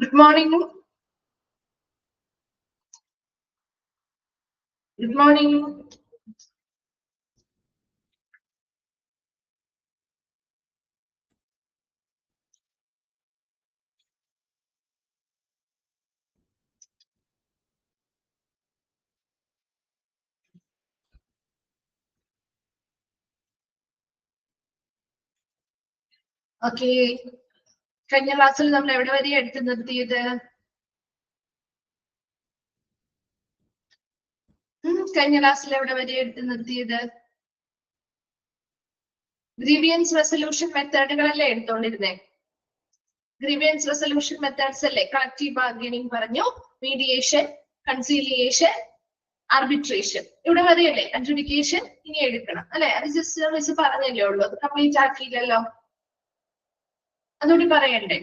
Good morning. Good morning. Okay. കഴിഞ്ഞ ക്ലാസ്സിൽ നമ്മൾ എവിടെ വരെ എടുത്തു നിർത്തിയത്? കഴിഞ്ഞ ക്ലാസ്സിൽ എവിടെ വരെ എടുത്തു നിർത്തിയത്? ഗ്രീവിയൻസ് റെസൊല്യൂഷൻ മെത്തേഡുകളല്ലേ എടുത്തോണ്ടിരുന്നേ? ഗ്രീവിയൻസ് റെസൊല്യൂഷൻ മെത്തേഡ്സ് അല്ലേ? കളക്റ്റീവ് ബാർഗൈനിങ് പറഞ്ഞു, മീഡിയേഷൻ, കൺസീലിയേഷൻ, ആർബിട്രേഷൻ, ഇവിടെ വരെയല്ലേ? അഡ്ജുഡിക്കേഷൻ ഇനി എടുക്കണം അല്ലെ? അത് ജസ്റ്റ് മിസ് പറഞ്ഞല്ലേ ഉള്ളൂ, അത് കംപ്ലീറ്റ് ആക്കിയില്ലല്ലോ. അതുകൂടി പറയണ്ടേ?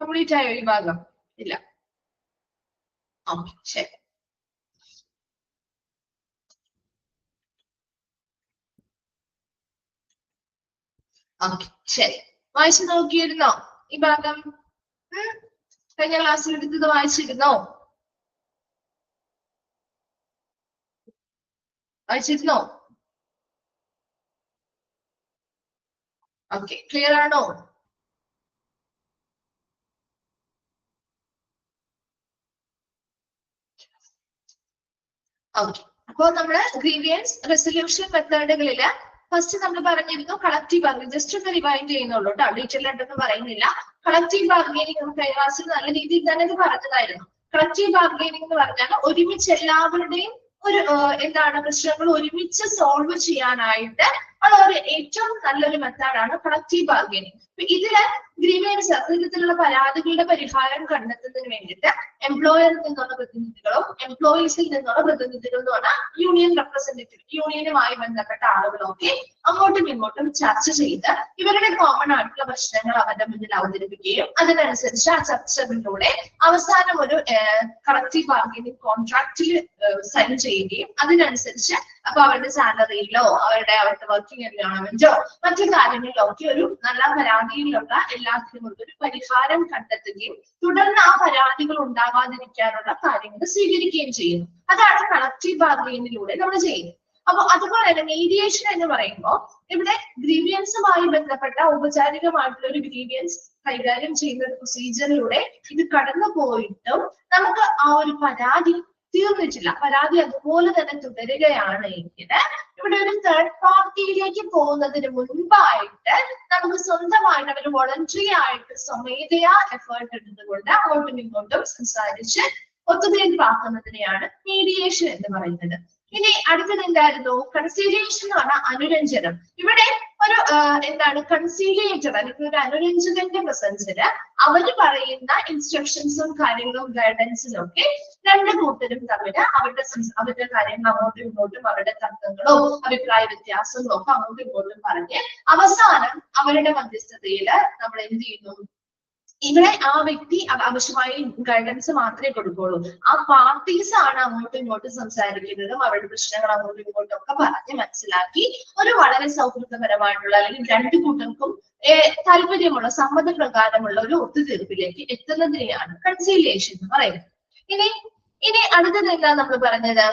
കംപ്ലീറ്റ് ആയോ ഈ ഭാഗം? ഇല്ല. ഓക്കെ, ശരി. ഓക്കെ, ശരി. വായിച്ചു നോക്കിയിരുന്നോ ഈ ഭാഗം? കഴിഞ്ഞ ക്ലാസ്സിൽ എടുത്തത് വായിച്ചിരുന്നോ? വായിച്ചിരുന്നോ? ഓക്കെ, ക്ലിയർ ആണോ? ഓക്കെ, അപ്പോൾ നമ്മള് ഗ്രീവിയൻസ് റെസൊല്യൂഷൻ മെത്തേഡുകളില് ഫസ്റ്റ് നമ്മൾ പറഞ്ഞിരുന്നു കളക്റ്റീവ് ബാർഗൈനിങ്. ജസ്റ്റ് ഒന്ന് റിവൈൻഡ് ചെയ്യുന്നുള്ളൂ കേട്ടോ, ഡീറ്റെയിൽ ആയിട്ടൊന്നും പറയുന്നില്ല. കളക്റ്റീവ് ബാർഗൈനിങ് നമുക്ക് കഴിഞ്ഞ ക്ലാസ്സിൽ നല്ല രീതിയിൽ തന്നെ ഇത് പറഞ്ഞതായിരുന്നു. കളക്റ്റീവ് ബാർഗൈനിങ് എന്ന് പറഞ്ഞാൽ ഒരുമിച്ച് എല്ലാവരുടെയും ഒരു എന്താണ് പ്രശ്നങ്ങൾ ഒരുമിച്ച് സോൾവ് ചെയ്യാനായിട്ട് ഉള്ള ഒരു ഏറ്റവും നല്ലൊരു മെത്തേഡാണ് കളക്റ്റീവ് ബാർഗൈനിങ്. ഇതില് ഗ്രീവിയൻസ് ഇത്തരത്തിലുള്ള പരാതികളുടെ പരിഹാരം കണ്ടെത്തുന്നതിന് വേണ്ടിയിട്ട് എംപ്ലോയറിൽ നിന്നുള്ള പ്രതിനിധികളോ എംപ്ലോയീസിൽ നിന്നുള്ള പ്രതിനിധികൾ എന്ന് പറഞ്ഞാൽ യൂണിയൻ റെപ്രസെന്റേറ്റീവ്, യൂണിയനുമായി ബന്ധപ്പെട്ട ആളുകളൊക്കെ അങ്ങോട്ടും ഇങ്ങോട്ടും ചർച്ച ചെയ്ത് ഇവരുടെ കോമൺ ആയിട്ടുള്ള പ്രശ്നങ്ങൾ അവരുടെ മുന്നിൽ അവതരിപ്പിക്കുകയും അതിനനുസരിച്ച് ആ ചർച്ചകളിലൂടെ അവസാനം ഒരു കളക്റ്റീവ് ബാർഗൈനിങ് കോൺട്രാക്റ്റിൽ സൈൻ ചെയ്യുകയും അതിനനുസരിച്ച് അപ്പൊ അവരുടെ സാലറിയിലോ അവരുടെ വർക്കിംഗ് എൻവയോൺമെന്റോ മറ്റു കാര്യങ്ങളിലോ ഒക്കെ ഒരു നല്ല പരാതിയിലുള്ള എല്ലാത്തിനും ഒരു പരിഹാരം കണ്ടെത്തുകയും തുടർന്ന് ആ പരാതികൾ ഉണ്ടാകാതിരിക്കാനുള്ള കാര്യങ്ങൾ സ്വീകരിക്കുകയും ചെയ്യുന്നു. അതാണ് കളക്റ്റീവ് ബാർഗൈനിങ്ങിലൂടെ നമ്മൾ ചെയ്യുന്നത്. അപ്പൊ അതുപോലെ തന്നെ മീഡിയേഷൻ എന്ന് പറയുമ്പോൾ ഇവിടെ ഗ്രീവിയൻസുമായി ബന്ധപ്പെട്ട ഔപചാരികമായിട്ടുള്ള ഒരു ഗ്രീവിയൻസ് കൈകാര്യം ചെയ്യുന്ന ഒരു പ്രൊസീജിയറിലൂടെ ഇത് കടന്നു പോയിട്ടും നമുക്ക് ആ ഒരു പരാതി തീർന്നിട്ടില്ല, പരാതി അതുപോലെ തന്നെ തുടരുകയാണ് എങ്കിൽ ഇവിടെ ഒരു തേർഡ് പാർട്ടിയിലേക്ക് പോകുന്നതിന് മുൻപായിട്ട് നമുക്ക് സ്വന്തമായിട്ട് അവർ വോളണ്ടറി ആയിട്ട് സ്വമേധയാ എഫേർട്ട് എടുത്തുകൊണ്ട് അങ്ങോട്ടും ഇങ്ങോട്ടും സംസാരിച്ച് ഒത്തുതീർപ്പാക്കുന്നതിനെയാണ് മീഡിയേഷൻ എന്ന് പറയുന്നത്. ഇനി അടുത്തത് എന്തായിരുന്നു? കൺസീലിയേഷൻ എന്ന് പറഞ്ഞാൽ അനുരഞ്ജനം. ഇവിടെ ഒരു എന്താണ് കൺസീലിയേറ്റർ അല്ലെങ്കിൽ ഒരു അനുരഞ്ജകന്റെ പ്രസൻസില് അവര് പറയുന്ന ഇൻസ്ട്രക്ഷൻസും കാര്യങ്ങളും ഗൈഡൻസിലും ഒക്കെ രണ്ട് കൂട്ടരും തമ്മിൽ അവരുടെ കാര്യങ്ങൾ അങ്ങോട്ടും ഇങ്ങോട്ടും അവരുടെ തർക്കങ്ങളോ അഭിപ്രായ വ്യത്യാസങ്ങളോ ഒക്കെ അങ്ങോട്ടും ഇങ്ങോട്ടും പറഞ്ഞ് അവസാനം അവരുടെ മധ്യസ്ഥതയില് നമ്മൾ എന്ത് ചെയ്യുന്നു? ഇവിടെ ആ വ്യക്തി ആവശ്യമായ ഗൈഡൻസ് മാത്രമേ കൊടുക്കുള്ളൂ. ആ പാർട്ടീസ് ആണ് അങ്ങോട്ടും ഇങ്ങോട്ടും സംസാരിക്കുന്നതും അവരുടെ പ്രശ്നങ്ങൾ അങ്ങോട്ടും ഇങ്ങോട്ടും ഒക്കെ പറഞ്ഞ് മനസ്സിലാക്കി ഒരു വളരെ സൗഹൃദപരമായിട്ടുള്ള അല്ലെങ്കിൽ രണ്ടു കൂട്ടർക്കും താല്പര്യമുള്ള സമ്മതപ്രകാരമുള്ള ഒരു ഒത്തുതീർപ്പിലേക്ക് എത്തുന്നതിനെയാണ് കൺസീലിയേഷൻ എന്ന് പറയുന്നത്. ഇനി അടുത്തത് എന്താ നമ്മൾ പറഞ്ഞത്?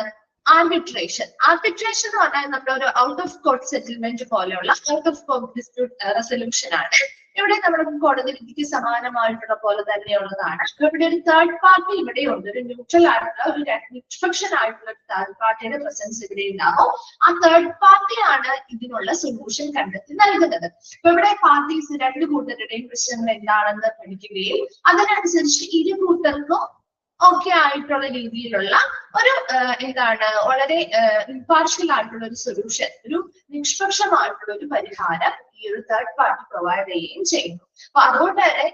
ആർബിട്രേഷൻ. ആർബിട്രേഷൻ എന്ന് പറഞ്ഞാൽ നമ്മുടെ ഒരു ഔട്ട് ഓഫ് കോർട്ട് സെറ്റിൽമെന്റ് പോലെയുള്ള out of court dispute resolution ആണ്. ഇവിടെ നമ്മുടെ കോടതി വിധിക്ക് സമാനമായിട്ടുള്ള പോലെ തന്നെയുള്ളതാണ്. ഇവിടെ ഒരു തേർഡ് പാർട്ടി ഇവിടെയുണ്ട്, ഒരു ന്യൂട്രൽ ആയിട്ടുള്ള ഒരു നിഷ്പക്ഷൻ ആയിട്ടുള്ള ഒരു തേർഡ് പാർട്ടിയുടെ പ്രസൻസ് ഇവിടെ ഉണ്ടാവും. ആ തേർഡ് പാർട്ടിയാണ് ഇതിനുള്ള സൊല്യൂഷൻ കണ്ടെത്തി നൽകുന്നത്. അപ്പൊ ഇവിടെ പാർട്ടീസ് രണ്ട് കൂട്ടരുടെയും പ്രശ്നങ്ങൾ എന്താണെന്ന് പഠിക്കുകയും അതിനനുസരിച്ച് ഇരു കൂട്ടർക്കും ഓക്കെ ആയിട്ടുള്ള രീതിയിലുള്ള ഒരു എന്താണ് വളരെ ഇംപാർഷ്യൽ ആയിട്ടുള്ള ഒരു സൊല്യൂഷൻ, ഒരു നിഷ്പക്ഷമായിട്ടുള്ള ഒരു പരിഹാരം ഈ ഒരു തേർഡ് പാർട്ടി പ്രൊവൈഡ് ചെയ്യുകയും ചെയ്യുന്നു. അപ്പൊ അതുകൊണ്ട് തന്നെ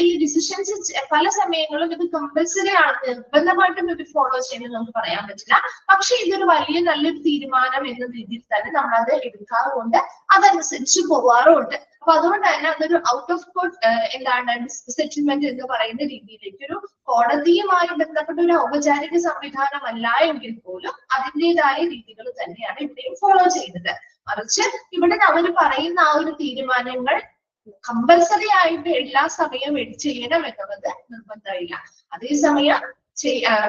ഈ ഡിസിഷൻസ് പല സമയങ്ങളും ഇത് കമ്പൽസറി ആണ്, നിർബന്ധമായിട്ടും ഇത് ഫോളോ ചെയ്യുന്നത് നമുക്ക് പറയാൻ പറ്റില്ല. പക്ഷെ ഇതൊരു വലിയ നല്ലൊരു തീരുമാനം എന്ന രീതിയിൽ തന്നെ നമ്മൾ അത് എടുക്കാറുമുണ്ട്, അതനുസരിച്ച് പോവാറുമുണ്ട്. അപ്പൊ അതുകൊണ്ട് തന്നെ അതൊരു ഔട്ട് ഓഫ് കോർട്ട് എന്താണ് സെറ്റിൽമെന്റ് എന്ന് പറയുന്ന രീതിയിലേക്ക് ഒരു കോടതിയുമായി ബന്ധപ്പെട്ട ഒരു ഔപചാരിക സംവിധാനമല്ല എങ്കിൽ പോലും അതിൻ്റെതായ രീതികൾ തന്നെയാണ് ഇവിടെയും ഫോളോ ചെയ്യുന്നത്. മറിച്ച് ഇവിടെ അവർ പറയുന്ന ആ ഒരു തീരുമാനങ്ങൾ കമ്പൽസറി ആയിട്ട് എല്ലാ സമയവും ചെയ്യണം എന്നുള്ളത് നിർബന്ധമില്ല. അതേസമയം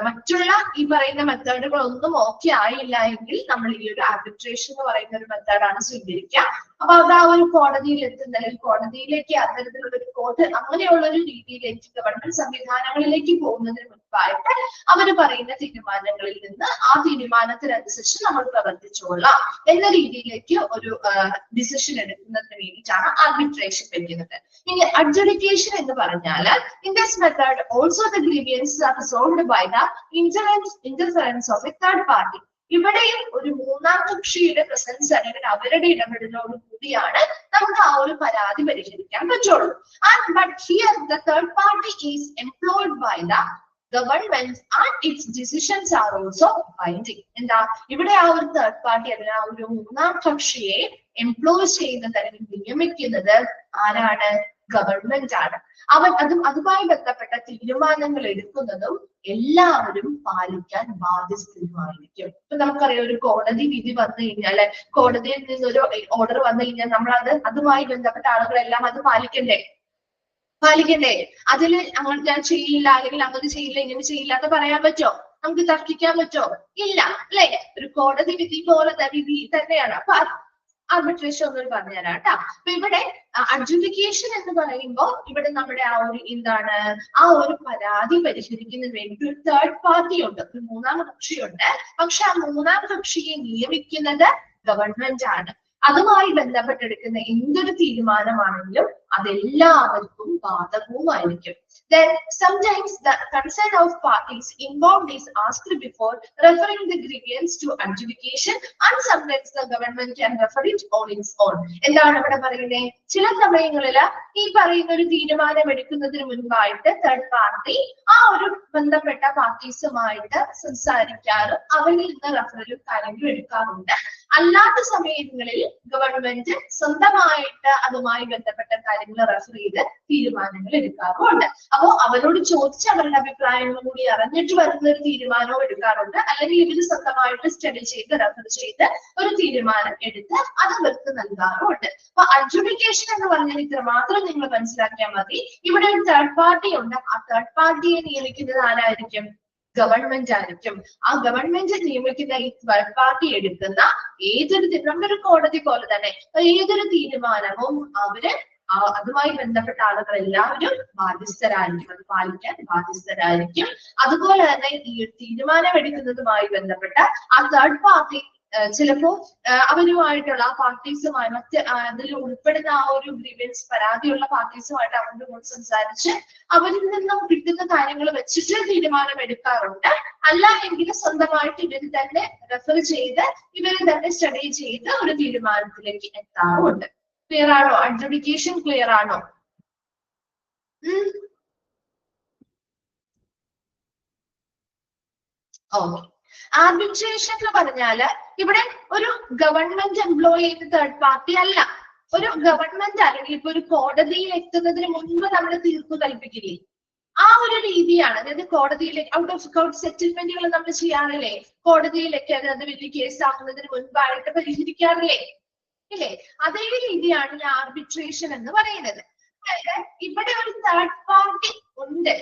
മറ്റുള്ള ഈ പറയുന്ന മെത്തേഡുകളൊന്നും ഓക്കെ ആയില്ല എങ്കിൽ നമ്മൾ ഈ ഒരു ആർബിട്രേഷൻ എന്ന് പറയുന്ന ഒരു മെത്തേഡാണ് സ്വീകരിക്കുക. അപ്പൊ അത് ആ ഒരു കോടതിയിൽ എത്തുന്ന അല്ലെങ്കിൽ കോടതിയിലേക്ക് അത്തരത്തിലുള്ള ഒരു കോർട്ട് അങ്ങനെയുള്ള ഒരു രീതിയിലേക്ക് ഗവൺമെന്റ് സംവിധാനങ്ങളിലേക്ക് പോകുന്നതിന് മുൻപായിട്ട് അവര് പറയുന്ന തീരുമാനങ്ങളിൽ നിന്ന് ആ തീരുമാനത്തിനനുസരിച്ച് നമ്മൾ പ്രവർത്തിച്ചോളാം എന്ന രീതിയിലേക്ക് ഒരു ഡിസിഷൻ എടുക്കുന്നതിന് വേണ്ടിയിട്ടാണ് ആർബിട്രേഷൻ വെക്കുന്നത്. ഇനി അഡ്ജുഡിക്കേഷൻ എന്ന് പറഞ്ഞാൽ in this method also the grievances are resolved by the interference of a third party. ഇവിടെയും ഒരു മൂന്നാം കക്ഷിയുടെ പ്രസൻസ് അല്ലെങ്കിൽ അവരുടെ ഇടപെടലോട് കൂടിയാണ് നമുക്ക് ആ ഒരു പരാതി പരിഹരിക്കാൻ പറ്റുള്ളൂ. But here the third party is employed by the government and its decisions are also binding. എന്താ ഇവിടെ ആ ഒരു തേർഡ് പാർട്ടി അല്ലെങ്കിൽ ആ ഒരു മൂന്നാം കക്ഷിയെ എംപ്ലോയ് ചെയ്യുന്നത് അല്ലെങ്കിൽ നിയമിക്കുന്നത് ആരാണ്? ഗവൺമെന്റ് ആണ്. അതുമായി ബന്ധപ്പെട്ട തീരുമാനങ്ങൾ എടുക്കുന്നതും എല്ലാവരും പാലിക്കാൻ ബാധ്യസ്ഥരുമായിരിക്കും. ഇപ്പൊ നമുക്കറിയാം ഒരു കോടതി വിധി വന്നു കഴിഞ്ഞാൽ, കോടതിയിൽ നിന്നൊരു ഓർഡർ വന്നു കഴിഞ്ഞാൽ നമ്മൾ അതുമായി ബന്ധപ്പെട്ട ആളുകളെല്ലാം അത് പാലിക്കണ്ടേ? അതിൽ അങ്ങനെ ഞാൻ ചെയ്യില്ല അല്ലെങ്കിൽ അങ്ങനെ ചെയ്യില്ല ഇങ്ങനെ ചെയ്യില്ല എന്ന് പറയാൻ പറ്റോ? നമുക്ക് തർക്കിക്കാൻ പറ്റോ? ഇല്ല അല്ലെ? ഒരു കോടതി വിധി പോലെ വിധി തന്നെയാണ്. അപ്പൊ ആർബിട്രേഷൻ ഒന്നും പറഞ്ഞുതരാം കേട്ടോ. അപ്പൊ ഇവിടെ അഡ്ജുഡിക്കേഷൻ എന്ന് പറയുമ്പോൾ ഇവിടെ നമ്മുടെ ആ ഒരു എന്താണ് ആ ഒരു പരാതി പരിഹരിക്കുന്നതിന് വേണ്ടി ഒരു തേർഡ് പാർട്ടി ഉണ്ട്, ഒരു മൂന്നാം കക്ഷിയുണ്ട്. പക്ഷെ ആ മൂന്നാം കക്ഷിയെ നിയമിക്കുന്നത് ഗവൺമെന്റ് ആണ്. അതുമായി ബന്ധപ്പെട്ടെടുക്കുന്ന എന്തൊരു തീരുമാനമാണെങ്കിലും അതെല്ലാവർക്കും ബാധകവുമായിരിക്കും. Then sometimes the consent of parties involved is asked before referring the grievance to adjudication, and sometimes the government can refer it on its own. എന്താണ് ഇവിടെ പറയുന്നത്? ചില സമയങ്ങളിൽ ഈ പറയുന്ന ഒരു തീരുമാനം എടുക്കുന്നതിന് മുൻപായിട്ട് തേർഡ് പാർട്ടി ആ ഒരു ബന്ധപ്പെട്ട പാർട്ടീസുമായിട്ട് സംസാരിക്കാറും അവരിൽ നിന്ന് റെഫറലും കാര്യങ്ങളും എടുക്കാറുണ്ട്. അല്ലാത്ത സമയങ്ങളിൽ ഗവൺമെന്റ് സ്വന്തമായിട്ട് അതുമായി ബന്ധപ്പെട്ട കാര്യങ്ങൾ റെഫർ ചെയ്ത് തീരുമാനങ്ങൾ എടുക്കാറുമുണ്ട്. അപ്പോ അവരോട് ചോദിച്ച് അവരുടെ അഭിപ്രായങ്ങളും കൂടി അറിഞ്ഞിട്ട് വരുന്ന ഒരു തീരുമാനവും എടുക്കാറുണ്ട്. അല്ലെങ്കിൽ ഇവര് സ്വന്തമായിട്ട് സ്റ്റഡി ചെയ്ത് റെഫർ ചെയ്ത് ഒരു തീരുമാനം എടുത്ത് അത് അവർക്ക് നൽകാറുമുണ്ട്. അപ്പൊ അഡ്ജുഡിക്കേഷൻ എന്ന് പറഞ്ഞാൽ ഇത്ര മാത്രം നിങ്ങൾ മനസ്സിലാക്കിയാൽ മതി. ഇവിടെ ഒരു തേർഡ് പാർട്ടി ഉണ്ട്. ആ തേർഡ് പാർട്ടിയെ നിയമിക്കുന്നത് ആരായിരിക്കും? ഗവൺമെന്റ് ആയിരിക്കും. ആ ഗവൺമെന്റ് നിയമിക്കുന്ന ഈ തേർഡ് പാർട്ടി എടുക്കുന്ന ഏതൊരു നമ്മുടെ കോടതി പോലെ തന്നെ ഏതൊരു തീരുമാനവും അവര് അതുമായി ബന്ധപ്പെട്ട ആളുകൾ എല്ലാവരും ബാധ്യസ്ഥരായിരിക്കും, അത് പാലിക്കാൻ ബാധ്യസ്ഥരായിരിക്കും. അതുപോലെ തന്നെ ഈ തീരുമാനം എടുക്കുന്നതുമായി ബന്ധപ്പെട്ട ആ തേർഡ് പാർട്ടി ചിലപ്പോ അവരുമായിട്ടുള്ള ആ പാർട്ടീസുമായി അതിൽ ഉൾപ്പെടുന്ന ആ ഒരു ഗ്രീവൻസ് പരാതിയുള്ള പാർട്ടീസുമായിട്ട് അവരുടെ കൂടെ സംസാരിച്ച് അവരിൽ നിന്നും കിട്ടുന്ന കാര്യങ്ങൾ വെച്ചിട്ട് തീരുമാനം എടുക്കാറുണ്ട്. അല്ല എങ്കിൽ സ്വന്തമായിട്ട് ഇവർ തന്നെ റെഫർ ചെയ്ത് ഇവർ തന്നെ സ്റ്റഡി ചെയ്ത് ഒരു തീരുമാനത്തിലേക്ക് എത്താറുമുണ്ട്. ക്ലിയർ ആണോ? അഡ്ജുഡിക്കേഷൻ ക്ലിയർ ആണോ? ഓക്കെ. ആർബിട്രേഷൻ എന്ന് പറഞ്ഞാല് ഇവിടെ ഒരു ഗവൺമെന്റ് എംപ്ലോയി തേർഡ് പാർട്ടി അല്ല. ഒരു ഗവൺമെന്റ് അല്ലെങ്കിൽ ഇപ്പൊ ഒരു കോടതിയിൽ എത്തുന്നതിന് മുൻപ് നമ്മൾ തീർപ്പ് കൽപ്പിക്കില്ലേ, ആ ഒരു രീതിയാണ്. അതായത് കോടതിയിലേക്ക് ഔട്ട് ഓഫ് കോർട്ട് സെറ്റിൽമെന്റുകൾ നമ്മൾ ചെയ്യാറില്ലേ? കോടതിയിലേക്ക് അത് വലിയ കേസാകുന്നതിന് മുൻപായിട്ട് പരിഹരിക്കാറില്ലേ? ഇല്ലേ? അതേ രീതിയാണ് ഈ ആർബിട്രേഷൻ എന്ന് പറയുന്നത്. അതായത് ഇവിടെ ഒരു തേർഡ് പാർട്ടി ഉണ്ട്,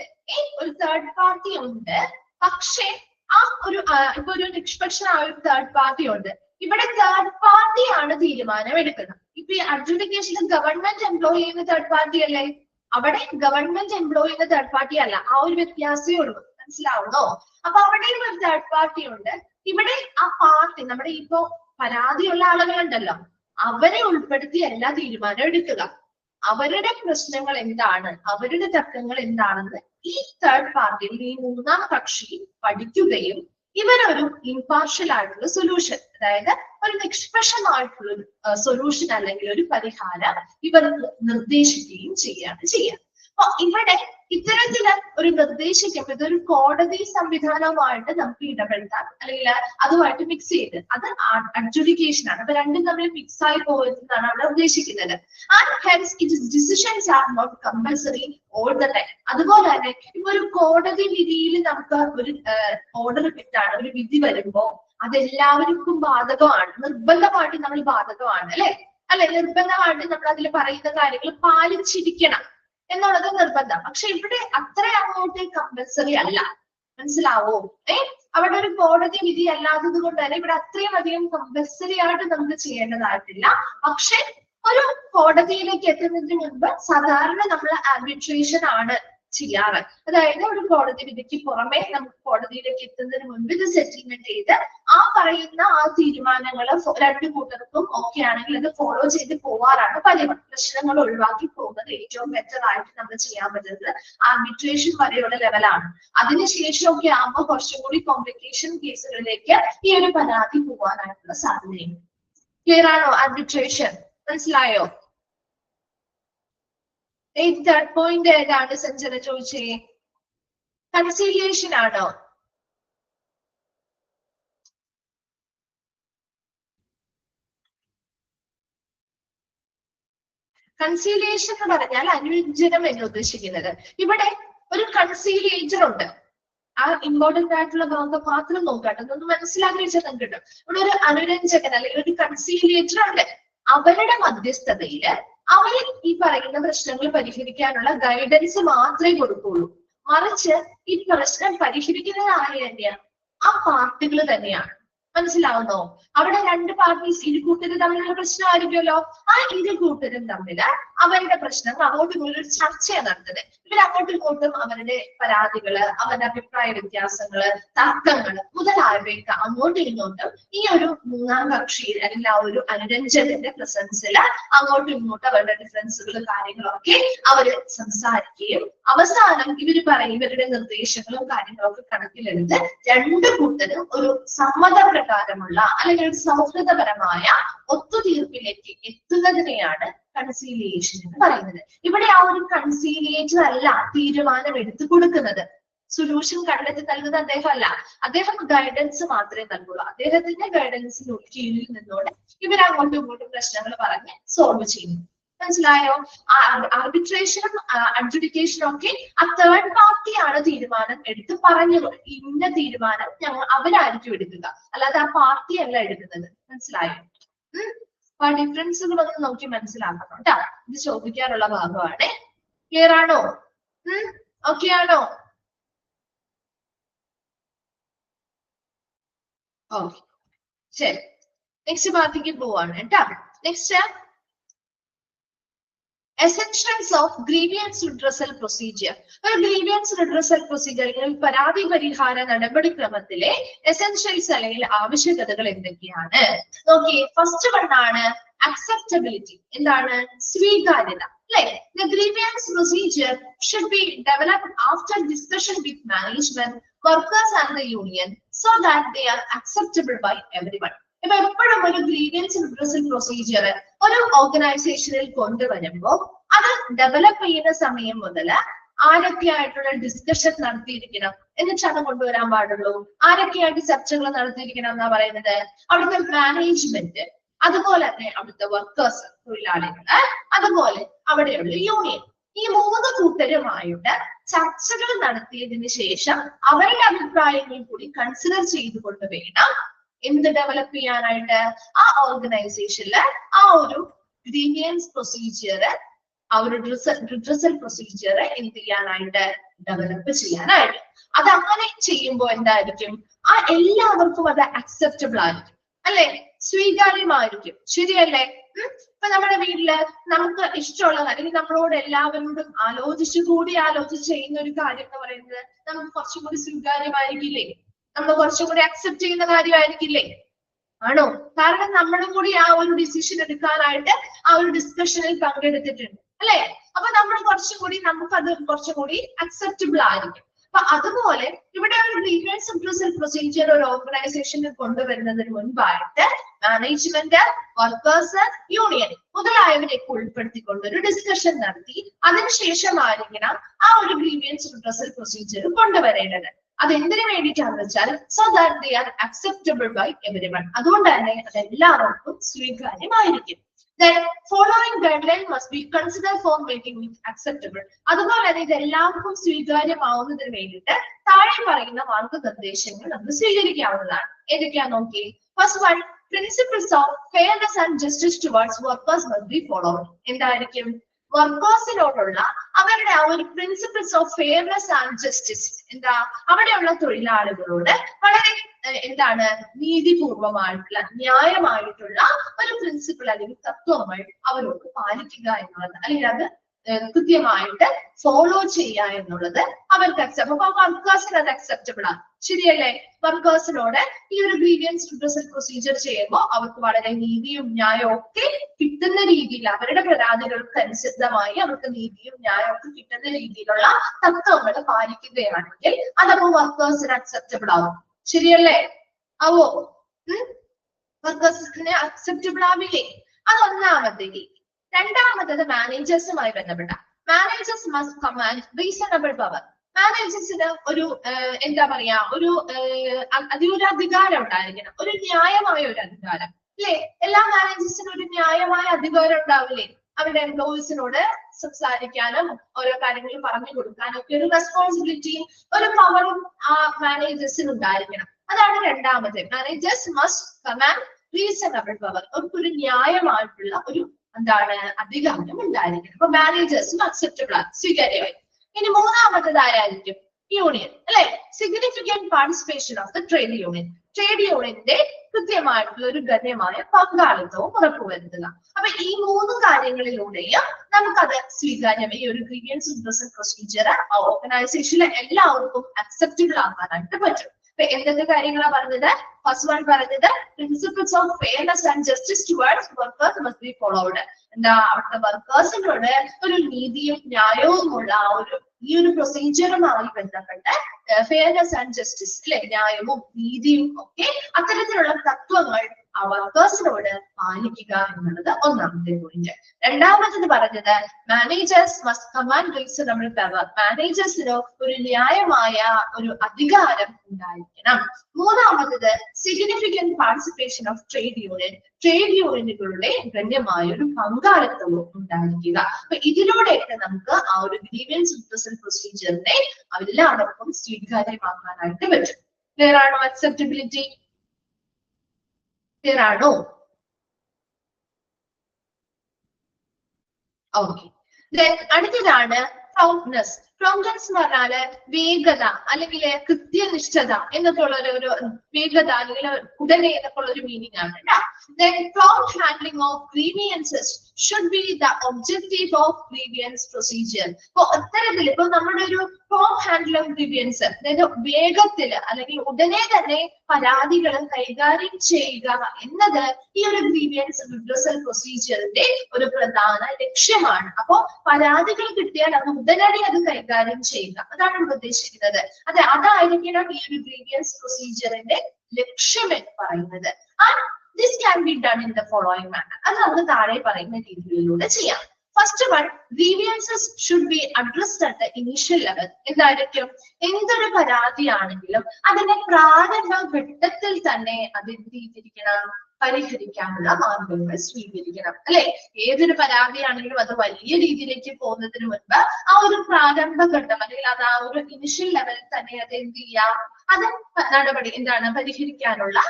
ഒരു തേർഡ് പാർട്ടി ഉണ്ട്. പക്ഷേ ആ ഒരു ഇപ്പൊ ഒരു നിഷ്പക്ഷനായ ഒരു തേർഡ് പാർട്ടി ഉണ്ട്. ഇവിടെ തേർഡ് പാർട്ടിയാണ് തീരുമാനം എടുക്കുന്നത്. ഇപ്പൊ ഈ അഡ്ജുഡിക്കേഷനിൽ ഗവൺമെന്റ് എംപ്ലോയ് ചെയ്യുന്ന തേർഡ് പാർട്ടി അല്ലേ? അവിടെ ഗവൺമെന്റ് എംപ്ലോയ് ചെയ്യുന്ന തേർഡ് പാർട്ടി അല്ല. ആ ഒരു വ്യത്യാസമേ ഉള്ളൂ. മനസ്സിലാവുന്നോ? അപ്പൊ അവിടെയും ഒരു തേർഡ് പാർട്ടി ഉണ്ട്. ഇവിടെ ആ പാർട്ടി നമ്മുടെ ഇപ്പോ പരാതിയുള്ള ആളുകളുണ്ടല്ലോ, അവരെ ഉൾപ്പെടുത്തി എല്ലാ തീരുമാനവും എടുക്കുക. അവരുടെ പ്രശ്നങ്ങൾ എന്താണ്, അവരുടെ തർക്കങ്ങൾ എന്താണെന്ന് ഈ തേർഡ് പാർട്ടിയിൽ ഈ മൂന്നാം കക്ഷി പഠിക്കുകയും ഇവരൊരു ഇംപാർഷ്യൽ ആയിട്ടുള്ള സൊല്യൂഷൻ, അതായത് ഒരു നിഷ്പക്ഷമായിട്ടുള്ള ഒരു സൊല്യൂഷൻ അല്ലെങ്കിൽ ഒരു പരിഹാരം ഇവർക്ക് നിർദ്ദേശിക്കുകയും ചെയ്യുക. അപ്പൊ ഇവിടെ ഇത്തരത്തില് ഒരു നിർദ്ദേശിക്കുമ്പോൾ ഇതൊരു കോടതി സംവിധാനവുമായിട്ട് നമുക്ക് ഇടപെടുത്താൻ അല്ലെങ്കിൽ അതുമായിട്ട് മിക്സ് ചെയ്ത് അത് അഡ്ജുഡിക്കേഷൻ ആണ്. അപ്പൊ രണ്ടും തമ്മിൽ മിക്സ് ആയി പോകുന്നതാണ് അവിടെ ഉദ്ദേശിക്കുന്നത്. And hence its decisions are not compulsory all the time. അതുപോലെ തന്നെ ഇപ്പൊ ഒരു കോടതി വിധിയിൽ നമുക്ക് ഒരു ഓർഡർ കിട്ടാണ്, ഒരു വിധി വരുമ്പോ അതെല്ലാവർക്കും ബാധകമാണ്, നിർബന്ധമായിട്ട് നമ്മൾ ബാധകമാണ് അല്ലെ? അല്ലെ? നിർബന്ധമായിട്ട് നമ്മൾ അതിൽ പറയുന്ന കാര്യങ്ങൾ പാലിച്ചിരിക്കണം എന്നുള്ളത് നിർബന്ധം. പക്ഷെ ഇവിടെ അത്ര അങ്ങോട്ട് കമ്പൽസറി അല്ല. മനസ്സിലാവോ? അവിടെ ഒരു കോടതി വിധി അല്ലാത്തത് കൊണ്ട് തന്നെ ഇവിടെ അത്രയും അധികം കമ്പൽസറി ആയിട്ട് നമുക്ക് ചെയ്യേണ്ടതായിട്ടില്ല. പക്ഷെ ഒരു കോടതിയിലേക്ക് എത്തുന്നതിന് മുൻപ് സാധാരണ നമ്മൾ ആർബിട്രേഷൻ ആണ് ചെയ്യാറ്. അതായത് ഒരു കോടതി വിധിക്ക് പുറമെ നമുക്ക് കോടതിയിലേക്ക് എത്തുന്നതിന് മുൻപ് ഇത് സെറ്റിൽമെന്റ് ചെയ്ത് ആ പറയുന്ന ആ തീരുമാനങ്ങൾ രണ്ടു കൂട്ടർക്കും ഓക്കെ ആണെങ്കിൽ അത് ഫോളോ ചെയ്ത് പോവാറാണ് പതിവ്. പ്രശ്നങ്ങൾ ഒഴിവാക്കി പോകുന്നത് ഏറ്റവും ബെറ്റർ ആയിട്ട് നമ്മൾ ചെയ്യാൻ പറ്റുന്നത് ആർബിട്രേഷൻ വരെയുള്ള ലെവലാണ്. അതിനുശേഷമൊക്കെ ആകുമ്പോൾ കുറച്ചും കൂടി കോംപ്ലിക്കേഷൻ കേസുകളിലേക്ക് ഈ ഒരു പരാതി പോകാനായിട്ടുള്ള സാധ്യതയുണ്ട്. ക്ലിയർ ആണോ? ആർബിട്രേഷൻ മനസ്സിലായോ? തേർഡ് പോയിന്റ് ഏതാണ് സഞ്ജന ചോദിച്ചേ? കൺസീലിയേഷൻ ആണോ? കൺസീലിയേഷൻ എന്ന് പറഞ്ഞാൽ അനുരഞ്ജനം എന്ന് ഉദ്ദേശിക്കുന്നത് ഇവിടെ ഒരു കൺസീലിയേറ്റർ ഉണ്ട്. ആ ഇമ്പോർട്ടന്റ് ആയിട്ടുള്ള ഭാഗം മാത്രം നോക്കാട്ടെ, അതൊന്ന് മനസ്സിലാക്കി വെച്ചാൽ നമുക്ക് കിട്ടും. ഇവിടെ ഒരു അനുരഞ്ജകൻ അല്ലെങ്കിൽ ഒരു കൺസീലിയേറ്റർ ഉണ്ട്. അവരുടെ മധ്യസ്ഥതയില് അവര് ഈ പറയുന്ന പ്രശ്നങ്ങൾ പരിഹരിക്കാനുള്ള ഗൈഡൻസ് മാത്രമേ കൊടുക്കുള്ളൂ. മറിച്ച് ഈ പ്രശ്നം പരിഹരിക്കുന്നത് ആര് തന്നെയാണ്? ആ പാർട്ടികൾ തന്നെയാണ്. മനസ്സിലാവുന്നോ? അവിടെ രണ്ട് പാർട്ടീസ് ഇരുകൂട്ടരും തമ്മിലുള്ള പ്രശ്നമായിരിക്കുമല്ലോ. ആ ഇരുകൂട്ടരും തമ്മില് അവരുടെ പ്രശ്നം അങ്ങോട്ടും ഇങ്ങോട്ടും ചർച്ചയാണ് നടത്തുന്നത്. ഇവരങ്ങോട്ടും ഇങ്ങോട്ടും അവരുടെ പരാതികള്, അവരുടെ അഭിപ്രായ വ്യത്യാസങ്ങള്, തർക്കങ്ങള് മുതലായവയൊക്കെ അങ്ങോട്ടും ഇങ്ങോട്ടും ഈ ഒരു മൂന്നാം കക്ഷിയിൽ അല്ലെങ്കിൽ ആ ഒരു അനുരഞ്ജകന്റെ പ്രസൻസില് അങ്ങോട്ടും ഇങ്ങോട്ടും അവരുടെ ഡിഫറൻസുകളും കാര്യങ്ങളൊക്കെ അവര് സംസാരിക്കുകയും അവസാനം ഇവരുടെ നിർദ്ദേശങ്ങളും കാര്യങ്ങളൊക്കെ കണക്കിലെടുത്ത് രണ്ടു കൂട്ടരും ഒരു സമ്മതപ്രകാരമുള്ള അല്ലെങ്കിൽ ഒരു സൗഹൃദപരമായ ഒത്തുതീർപ്പിലേക്ക് എത്തുന്നതിനെയാണ് കൺസീലിയേഷൻ എന്ന് പറയുന്നത്. ഇവിടെ ആ ഒരു കൺസീലിയേറ്റർ അല്ല തീരുമാനം എടുത്തു കൊടുക്കുന്നത്. സൊല്യൂഷൻ കണ്ടെത്തി നൽകുന്ന അദ്ദേഹം അല്ല. അദ്ദേഹം ഗൈഡൻസ് മാത്രമേ നൽകുള്ളൂ. അദ്ദേഹത്തിന്റെ ഗൈഡൻസിന് കീഴിൽ നിന്നുകൊണ്ട് ഇവരങ്ങോട്ടും ഇങ്ങോട്ടും പ്രശ്നങ്ങൾ പറഞ്ഞ് സോൾവ് ചെയ്യുന്നു. മനസ്സിലായോ? ആർബിട്രേഷനും അഡ്ജുഡിക്കേഷനും ഒക്കെ ആ തേർഡ് പാർട്ടിയാണ് തീരുമാനം എടുത്ത് പറഞ്ഞു ഇന്ന തീരുമാനം അവരായിരിക്കും എടുക്കുക, അല്ലാതെ ആ പാർട്ടി അല്ല എടുക്കുന്നത്. മനസ്സിലായോ? ആ ഡിഫറൻസുകളൊന്നും നോക്കി മനസ്സിലാക്കണം കേട്ടോ. ഇത് ചോദിക്കാറുള്ള ഭാഗമാണ്. ക്ലിയർ ആണോ? ഓക്കെ ആണോ? ഓക്കെ, ശരി. നെക്സ്റ്റ് പാർട്ടിക്ക് പോവാണ് കേട്ടോ. Next essentials of grievance redressal procedure. ഒരു ഗ്രീവിയൻസ് റിഡ്രസൽ പ്രൊസീജിയർ അല്ലെങ്കിൽ പരാതി പരിഹാര നടപടിക്രമത്തിലെ എസെൻഷ്യൽസ് അല്ലെങ്കിൽ ആവശ്യകതകൾ എന്തൊക്കെയാണ് നോക്കിയേ. ഫസ്റ്റ് വണ്ണാണ് അക്സെപ്റ്റബിലിറ്റി. എന്താണ്? സ്വീകാര്യത. അല്ലെ? The grievance procedure should be developed after discussion with management, workers and the union so that they are acceptable by everyone. ഇപ്പൊ എപ്പോഴും ഒരു ഗ്രീവിയൻസ് റിഡ്രസൽ പ്രൊസീജിയർ ഒരു ഓർഗനൈസേഷനിൽ കൊണ്ടുവരുമ്പോൾ അത് ഡെവലപ്പ് ചെയ്യുന്ന സമയം മുതൽ ആരൊക്കെയായിട്ടുള്ള ഡിസ്കഷൻ നടത്തിയിരിക്കണം എന്നിട്ടാണ് കൊണ്ടുവരാൻ പാടുള്ളൂ. ആരൊക്കെയായിട്ട് ചർച്ചകൾ നടത്തിയിരിക്കണം എന്നാ പറയുന്നത്? അവിടുത്തെ മാനേജ്മെന്റ്, അതുപോലെ തന്നെ അവിടുത്തെ വർക്കേഴ്സ് തൊഴിലാളികള്, അതുപോലെ അവിടെയുള്ള യൂണിയൻ. ഈ മൂന്ന് കൂട്ടരുമായിട്ട് ചർച്ചകൾ നടത്തിയതിനു ശേഷം അവരുടെ അഭിപ്രായങ്ങൾ കൂടി കൺസിഡർ ചെയ്തുകൊണ്ട് വേണം എന്ത് ഡെവലപ്പ് ചെയ്യാനായിട്ട് ആ ഓർഗനൈസേഷനില് ആ ഒരു ഗ്രീവിയൻസ് പ്രൊസീജിയർ, ആ ഒരു റിഡ്രസൽ പ്രൊസീജിയർ എന്ത് ചെയ്യാനായിട്ട് ഡെവലപ്പ് ചെയ്യാനായിട്ട്. അത് അങ്ങനെ ചെയ്യുമ്പോൾ എന്തായിരിക്കും? ആ എല്ലാവർക്കും അത് അക്സെപ്റ്റബിൾ ആയിരിക്കും, അല്ലെ? സ്വീകാര്യമായിരിക്കും. ശരിയല്ലേ? ഇപ്പൊ നമ്മുടെ വീട്ടില് നമുക്ക് ഇഷ്ടമുള്ള അല്ലെങ്കിൽ നമ്മളോട് എല്ലാവരോടും ആലോചിച്ച് ചെയ്യുന്ന ഒരു കാര്യം എന്ന് പറയുന്നത് നമുക്ക് കുറച്ചും കൂടി സ്വീകാര്യമായിരിക്കില്ലേ? നമ്മൾ കുറച്ചും കൂടി അക്സെപ്റ്റ് ചെയ്യുന്ന കാര്യമായിരിക്കില്ലേ? ആണോ? കാരണം നമ്മളും കൂടി ആ ഒരു ഡിസിഷൻ എടുക്കാനായിട്ട് ആ ഒരു ഡിസ്കഷനിൽ പങ്കെടുത്തിട്ടുണ്ട്, അല്ലെ? അപ്പൊ നമ്മൾ നമുക്കത് കുറച്ചും കൂടി അക്സെപ്റ്റബിൾ ആയിരിക്കും. അപ്പൊ അതുപോലെ ഇവിടെ ഒരു ഗ്രീവിയൻസ് റിഡ്രസൽ പ്രൊസീജിയർ ഒരു ഓർഗനൈസേഷനിൽ കൊണ്ടുവരുന്നതിന് മുൻപായിട്ട് മാനേജ്മെന്റ്, വർക്കേഴ്സ്, യൂണിയൻ മുതലായവരെയൊക്കെ ഉൾപ്പെടുത്തിക്കൊണ്ട് ഒരു ഡിസ്കഷൻ നടത്തി അതിനുശേഷമായിരിക്കണം ആ ഒരു ഗ്രീവിയൻസ് റിഡ്രസൽ പ്രൊസീജിയർ കൊണ്ടുവരേണ്ടത്. അതെന്തിനു വേണ്ടിയിട്ടാണെന്ന് വെച്ചാൽ so that they are acceptable by everyone. അതുകൊണ്ട് തന്നെ അത് എല്ലാവർക്കും സ്വീകാര്യമായിരിക്കും. Then following guideline must be considered for making it acceptable. അതുപോലെ തന്നെ ഇത് എല്ലാവർക്കും സ്വീകാര്യമാവുന്നതിന് വേണ്ടിയിട്ട് താഴെ പറയുന്ന മാർഗനിർദ്ദേശങ്ങൾ നമുക്ക് സ്വീകരിക്കാവുന്നതാണ്. ഏതൊക്കെയാ നോക്കി. First one, principles of fairness and justice towards workers must be followed. എന്തായിരിക്കും? വർക്കേഴ്സിനോടുള്ള അവരുടെ ആ ഒരു principles of fairness and justice, എന്താ അവിടെയുള്ള തൊഴിലാളികളോട് വളരെ എന്താണ് നീതിപൂർവമായിട്ടുള്ള ന്യായമായിട്ടുള്ള ഒരു പ്രിൻസിപ്പിൾ അല്ലെങ്കിൽ തത്വങ്ങൾ അവരോട് പാലിക്കുക എന്നുള്ളത്, അല്ലെങ്കിൽ അത് കൃത്യമായിട്ട് ഫോളോ ചെയ്യുക എന്നുള്ളത് അവർക്ക് അക്സെപ്റ്റ്. അപ്പൊ വർക്കേഴ്സിന് അത് അക്സെപ്റ്റബിൾ ആണ്, ശരിയല്ലേ? വർക്കേഴ്സിനോട് ഈ ഒരു ഗ്രീവിയൻസ് റിഡ്രസൽ പ്രൊസീജിയർ ചെയ്യുമ്പോൾ അവർക്ക് വളരെ നീതിയും ന്യായവും ഒക്കെ കിട്ടുന്ന രീതിയിൽ, അവരുടെ പരാതികൾക്ക് അനുസൃതമായി അവർക്ക് നീതിയും ന്യായവും ഒക്കെ കിട്ടുന്ന രീതിയിലുള്ള തത്വങ്ങൾ പാലിക്കുകയാണെങ്കിൽ അതപ്പോ വർക്കേഴ്സിന് അക്സെപ്റ്റബിൾ ആവും, ശരിയല്ലേ? ആവോ? വർക്കേഴ്സിന് അക്സെപ്റ്റബിൾ ആവില്ലേ? അതൊന്നാമത്തെ രീതി. രണ്ടാമത്തത് മാനേജേഴ്സുമായി ബന്ധപ്പെട്ട. Managers must command reasonable power. മാനേജേഴ്സിന് ഒരു എന്താ പറയാ, ഒരു അധികാരം ഉണ്ടായിരിക്കണം, ഒരു ന്യായമായ ഒരു അധികാരം, അല്ലെ? എല്ലാ മാനേജേഴ്സിനും ഒരു ന്യായമായ അധികാരം ഉണ്ടാവില്ലേ? അവരുടെ എംപ്ലോയീസിനോട് സംസാരിക്കാനും ഓരോ കാര്യങ്ങൾ പറഞ്ഞു കൊടുക്കാനും ഒക്കെ ഒരു റെസ്പോൺസിബിലിറ്റിയും ഒരു പവറും ആ മാനേജേഴ്സിന് ഉണ്ടായിരിക്കണം. അതാണ് രണ്ടാമത്തെ. Managers must command reasonable power. ഒരു ന്യായമായിട്ടുള്ള ഒരു എന്താണ് അധികാരം ഉണ്ടായിരിക്കണം. അപ്പൊ മാനേജേഴ്സും അക്സെപ്റ്റബിൾ ആണ്, സ്വീകാര്യമായി. ഇനി മൂന്നാമത്തത് ആരായിരിക്കും? യൂണിയൻ, അല്ലെ? Significant participation of the trade union. Trade യൂണിയന്റെ കൃത്യമായിട്ടുള്ള ഒരു ഗണ്യമായ പങ്കാളിത്തവും ഉറപ്പുവരുത്തുക. അപ്പൊ ഈ മൂന്ന് കാര്യങ്ങളിലൂടെയും നമുക്കത് സ്വീകാര്യം, ഈ ഒരു ഗ്രീവിയൻസ് റിഡ്രസൽ പ്രൊസീജിയർ ഓർഗനൈസേഷനിലെ എല്ലാവർക്കും അക്സെപ്റ്റബിൾ ആക്കാനായിട്ട് പറ്റും. അപ്പൊ എന്തൊക്കെ കാര്യങ്ങളാണ് പറഞ്ഞത്? ഫസ്റ്റ് വൺ പറഞ്ഞത് principles of fairness and justice towards workers must be followed. എന്താ അവിടുത്തെ വർക്കേഴ്സിനോട് ഒരു നീതിയും ന്യായവുമുള്ള ഈ ഒരു പ്രൊസീജിയറുമായി ബന്ധപ്പെട്ട് ഫെയർനെസ് ആൻഡ് ജസ്റ്റിസ്, അല്ലെ, ന്യായവും നീതിയും ഒക്കെ അത്തരത്തിലുള്ള തത്വങ്ങൾ ആ വർക്കേഴ്സിനോട് പാലിക്കുക എന്നുള്ളത് ഒന്നാമത്തെ പോയിന്റ്. രണ്ടാമത്തത് പറഞ്ഞത് managers must command reasonable power. മാനേജേഴ്സിന് ഒരു ന്യായമായ ഒരു അധികാരം ഉണ്ടായിരിക്കണം. മൂന്നാമത്തത് significant participation of trade union. Trade യൂണിയനുകളുടെ ഗണ്യമായ ഒരു പങ്കാളിത്തവും ഉണ്ടായിരിക്കുക. അപ്പൊ ഇതിലൂടെയൊക്കെ നമുക്ക് ആ ഒരു ഗ്രീവിയൻസ് റിഡ്രസൽ പ്രൊസീജിയറിനെ എല്ലാവർക്കും സ്വീകാര്യമാക്കാനായിട്ട് പറ്റും. ക്ലിയർ ആണോ? അക്സെപ്റ്റബിലിറ്റി ക്ലിയർ ആണോ? ഓക്കെ. അടുത്തതാണ് പ്രൗഡ്നെസ്. പ്രൗഡ്നെസ് എന്ന് പറഞ്ഞാല് വേഗത അല്ലെങ്കിൽ കൃത്യനിഷ്ഠത എന്നൊക്കെ ഉള്ള ഒരു വേഗത അല്ലെങ്കിൽ ഉടനെ എന്നൊക്കെ ഉള്ള ഒരു മീനിങ് ആണ് കേട്ടോ. Then prompt handling of grievances should be the objective of grievance procedure. അപ്പൊ അത്തരത്തിൽ ഇപ്പൊ നമ്മുടെ ഒരു prompt handling of grievance, അതായത് വേഗത്തിൽ അല്ലെങ്കിൽ ഉടനെ തന്നെ പരാതികൾ കൈകാര്യം ചെയ്യുക എന്നത് ഈ ഒരു ഗ്രീവിയൻസ് റിഡ്രസൽ പ്രൊസീജിയറിന്റെ ഒരു പ്രധാന ലക്ഷ്യമാണ്. അപ്പോ പരാതികൾ കിട്ടിയാൽ അത് ഉടനടി അത് കൈകാര്യം ചെയ്യുക, അതാണ് ഇവിടെ ഉദ്ദേശിക്കുന്നത്. അതായിരിക്കണം ഈ ഒരു ഗ്രീവിയൻസ് പ്രൊസീജിയറിന്റെ ലക്ഷ്യം എന്ന് പറയുന്നത്. This can be done in the following manner. അത് നമുക്ക് താഴെ പറയുന്ന രീതികളിലൂടെ ചെയ്യാം. First one, grievances should be addressed at the initial level. എന്തായിരിക്കും? എന്തൊരു പരാതിയാണെങ്കിലും അതിന്റെ പ്രാരംഭ ഘട്ടത്തിൽ തന്നെ അത് എന്ത് ചെയ്തിരിക്കണം? പരിഹരിക്കാനുള്ള മാർഗങ്ങൾ സ്വീകരിക്കണം, അല്ലെ? ഏതൊരു പരാതിയാണെങ്കിലും അത് വലിയ രീതിയിലേക്ക് പോകുന്നതിന് മുൻപ് ആ ഒരു പ്രാരംഭഘട്ടം അല്ലെങ്കിൽ അത് ആ ഒരു ഇനിഷ്യൽ ലെവലിൽ തന്നെ അത് എന്ത് ചെയ്യാം? അത് നടപടി എന്താണ് പരിഹരിക്കാനുള്ള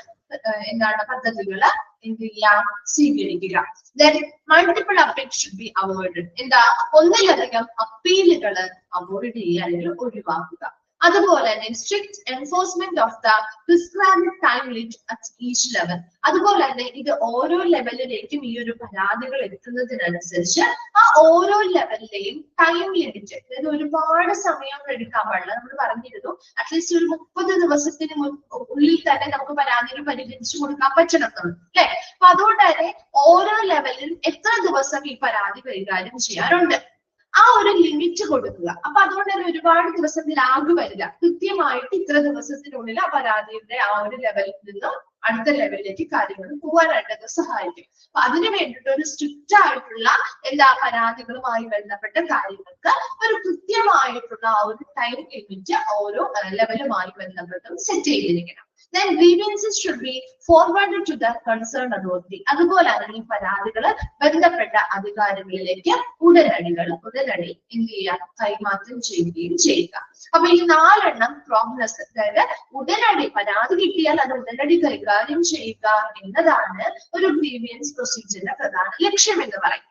എന്താണ് പദ്ധതികൾ എന്ത് ചെയ്യാം? സ്വീകരിക്കുക. Then multiple appeals should be avoided. എന്താ? ഒന്നിലധികം അപ്പീലുകൾ അവോയ്ഡ് ചെയ്യുക അല്ലെങ്കിൽ ഒഴിവാക്കുക. അതുപോലെ തന്നെ strict enforcement of the prescribed time limit at each level. അതുപോലെ തന്നെ ഇത് ഓരോ ലെവലിലേക്കും ഈ ഒരു പരാതികൾ എത്തുന്നതിനനുസരിച്ച് ആ ഓരോ ലെവലിലെയും ടൈം ലിമിറ്റ്, അതായത് ഒരുപാട് സമയം എടുക്കാൻ പാടില്ല. നമ്മൾ പറഞ്ഞിരുന്നു അറ്റ്ലീസ്റ്റ് ഒരു 30 ദിവസത്തിന് ഉള്ളിൽ തന്നെ നമുക്ക് പരാതികൾ പരിഹരിച്ചു കൊടുക്കാൻ പറ്റണം, അല്ലെ? അപ്പൊ അതുകൊണ്ട് തന്നെ ഓരോ ലെവലിലും എത്ര ദിവസം ഈ പരാതി കൈകാര്യം ചെയ്യാറുണ്ട് ആ ഒരു ലിമിറ്റ് കൊടുക്കുക. അപ്പൊ അതുകൊണ്ട് തന്നെ ഒരുപാട് ദിവസം ലാഗ് വരില്ല. കൃത്യമായിട്ട് ഇത്ര ദിവസത്തിനുള്ളിൽ ആ പരാതിയുടെ ആ ഒരു ലെവലിൽ നിന്നും അടുത്ത ലെവലിലേക്ക് കാര്യങ്ങൾ പോകാനായിട്ട് അത് സഹായിക്കും. അപ്പൊ അതിന് വേണ്ടിയിട്ട് ഒരു സ്ട്രിക്റ്റ് ആയിട്ടുള്ള എല്ലാ പരാതികളുമായി ബന്ധപ്പെട്ട കാര്യങ്ങൾക്ക് ഒരു കൃത്യമായിട്ടുള്ള ആ ഒരു ടൈം ലിമിറ്റ് ഓരോ ലെവലുമായി ബന്ധപ്പെട്ടും സെറ്റ് ചെയ്തിരിക്കണം. Then grievances should be forwarded to the concerned authority. അതുപോലെ ഈ പരാതികൾ ബന്ധപ്പെട്ട അധികാരികളിലേക്ക് ഉടനടി എന്ത് ചെയ്യുക, കൈമാറ്റം ചെയ്യുകയും ചെയ്യുക. അപ്പൊ ഈ 4 എണ്ണം പ്രോഗ്നസ്, അതായത് ഉടനടി പരാതി കിട്ടിയാൽ അത് ഉടനടി കൈകാര്യം ചെയ്യുക എന്നതാണ് ഒരു ഗ്രീവിയൻസ് പ്രൊസീജിയറിന്റെ പ്രധാന ലക്ഷ്യം എന്ന് പറയുന്നത്.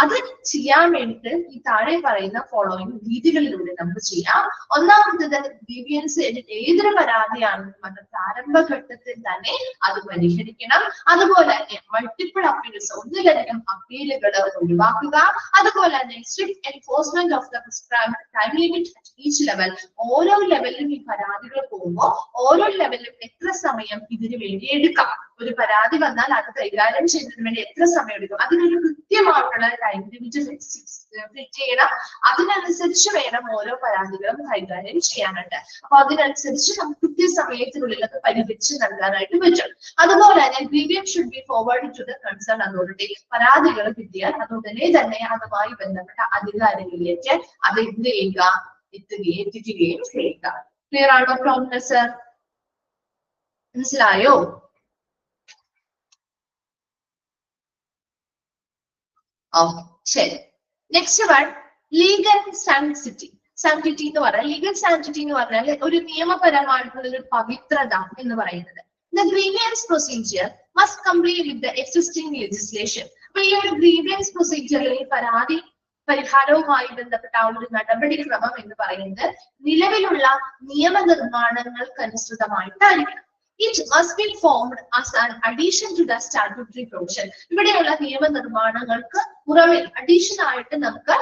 അത് ചെയ്യാൻ വേണ്ടിയിട്ട് ഈ താഴെ പറയുന്ന ഫോളോയിങ് രീതികളിലൂടെ നമുക്ക് ചെയ്യാം. ഒന്നാമത്തത്, ഗ്രീവിയൻസ് ഏതൊരു പരാതിയാണെങ്കിലും അത് പ്രാരംഭഘട്ടത്തിൽ തന്നെ അത് പരിഹരിക്കണം. അതുപോലെ തന്നെ മൾട്ടിപ്പിൾ അപ്പീൽസ്, ഒന്നിലധികം അപ്പീലുകൾ ഒഴിവാക്കുക. അതുപോലെ തന്നെ strict enforcement of the prescribed time limit at each level. ഓരോ ലെവലിലും ഈ പരാതികൾ പോകുമ്പോൾ ഓരോ ലെവലിലും എത്ര സമയം ഇതിനു വേണ്ടി എടുക്കാം, ഒരു പരാതി വന്നാൽ അത് കൈകാര്യം ചെയ്യുന്നതിന് വേണ്ടി എത്ര സമയം എടുക്കും, അതിനൊരു കൃത്യമായിട്ടുള്ള ടൈം ലിമിറ്റ് ഫിറ്റ് ചെയ്യണം. അതിനനുസരിച്ച് വേണം ഓരോ പരാതികളും കൈകാര്യം ചെയ്യാനുണ്ട്. അപ്പൊ അതിനനുസരിച്ച് നമുക്ക് കൃത്യസമയത്തിനുള്ളിൽ അത് പരിഹരിച്ച് നൽകാനായിട്ട് പറ്റും. അതുപോലെ തന്നെ grievance should be forward to the concern authority. പരാതികൾ കിട്ടിയാൽ അത് ഉടനെ തന്നെ അതുമായി ബന്ധപ്പെട്ട അധികാരികളിലേക്ക് അത് എന്ത് ചെയ്യുക, എത്തിക്കുകയും ചെയ്യുക. ക്ലിയർ ആണോ പ്രോബ്ലം? മനസ്സിലായോ? ശരി. Next one, legal sanctity. Sanctity എന്ന് പറഞ്ഞാൽ, ലീഗൽ സാങ്ക്ടിറ്റി എന്ന് പറഞ്ഞാൽ ഒരു നിയമപരമായിട്ടുള്ള ഒരു പവിത്രത എന്ന് പറയുന്നത്. The grievance procedure must comply with the existing legislation. അപ്പൊ ഈ ഒരു ഗ്രീവിയൻസ് പ്രൊസീജിയറിൽ ഈ പരാതി പരിഹാരവുമായി ബന്ധപ്പെട്ട ആ ഒരു നടപടിക്രമം എന്ന് പറയുന്നത് നിലവിലുള്ള നിയമനിർമ്മാണങ്ങൾക്കനുസൃതമായിട്ടായിരിക്കണം. It must be formed as an addition to the statutory provision. ഇവിടെയുള്ള നിയമനിർമ്മാണങ്ങൾക്ക് പുറമെ അഡീഷൻ ആയിട്ട് നമുക്ക്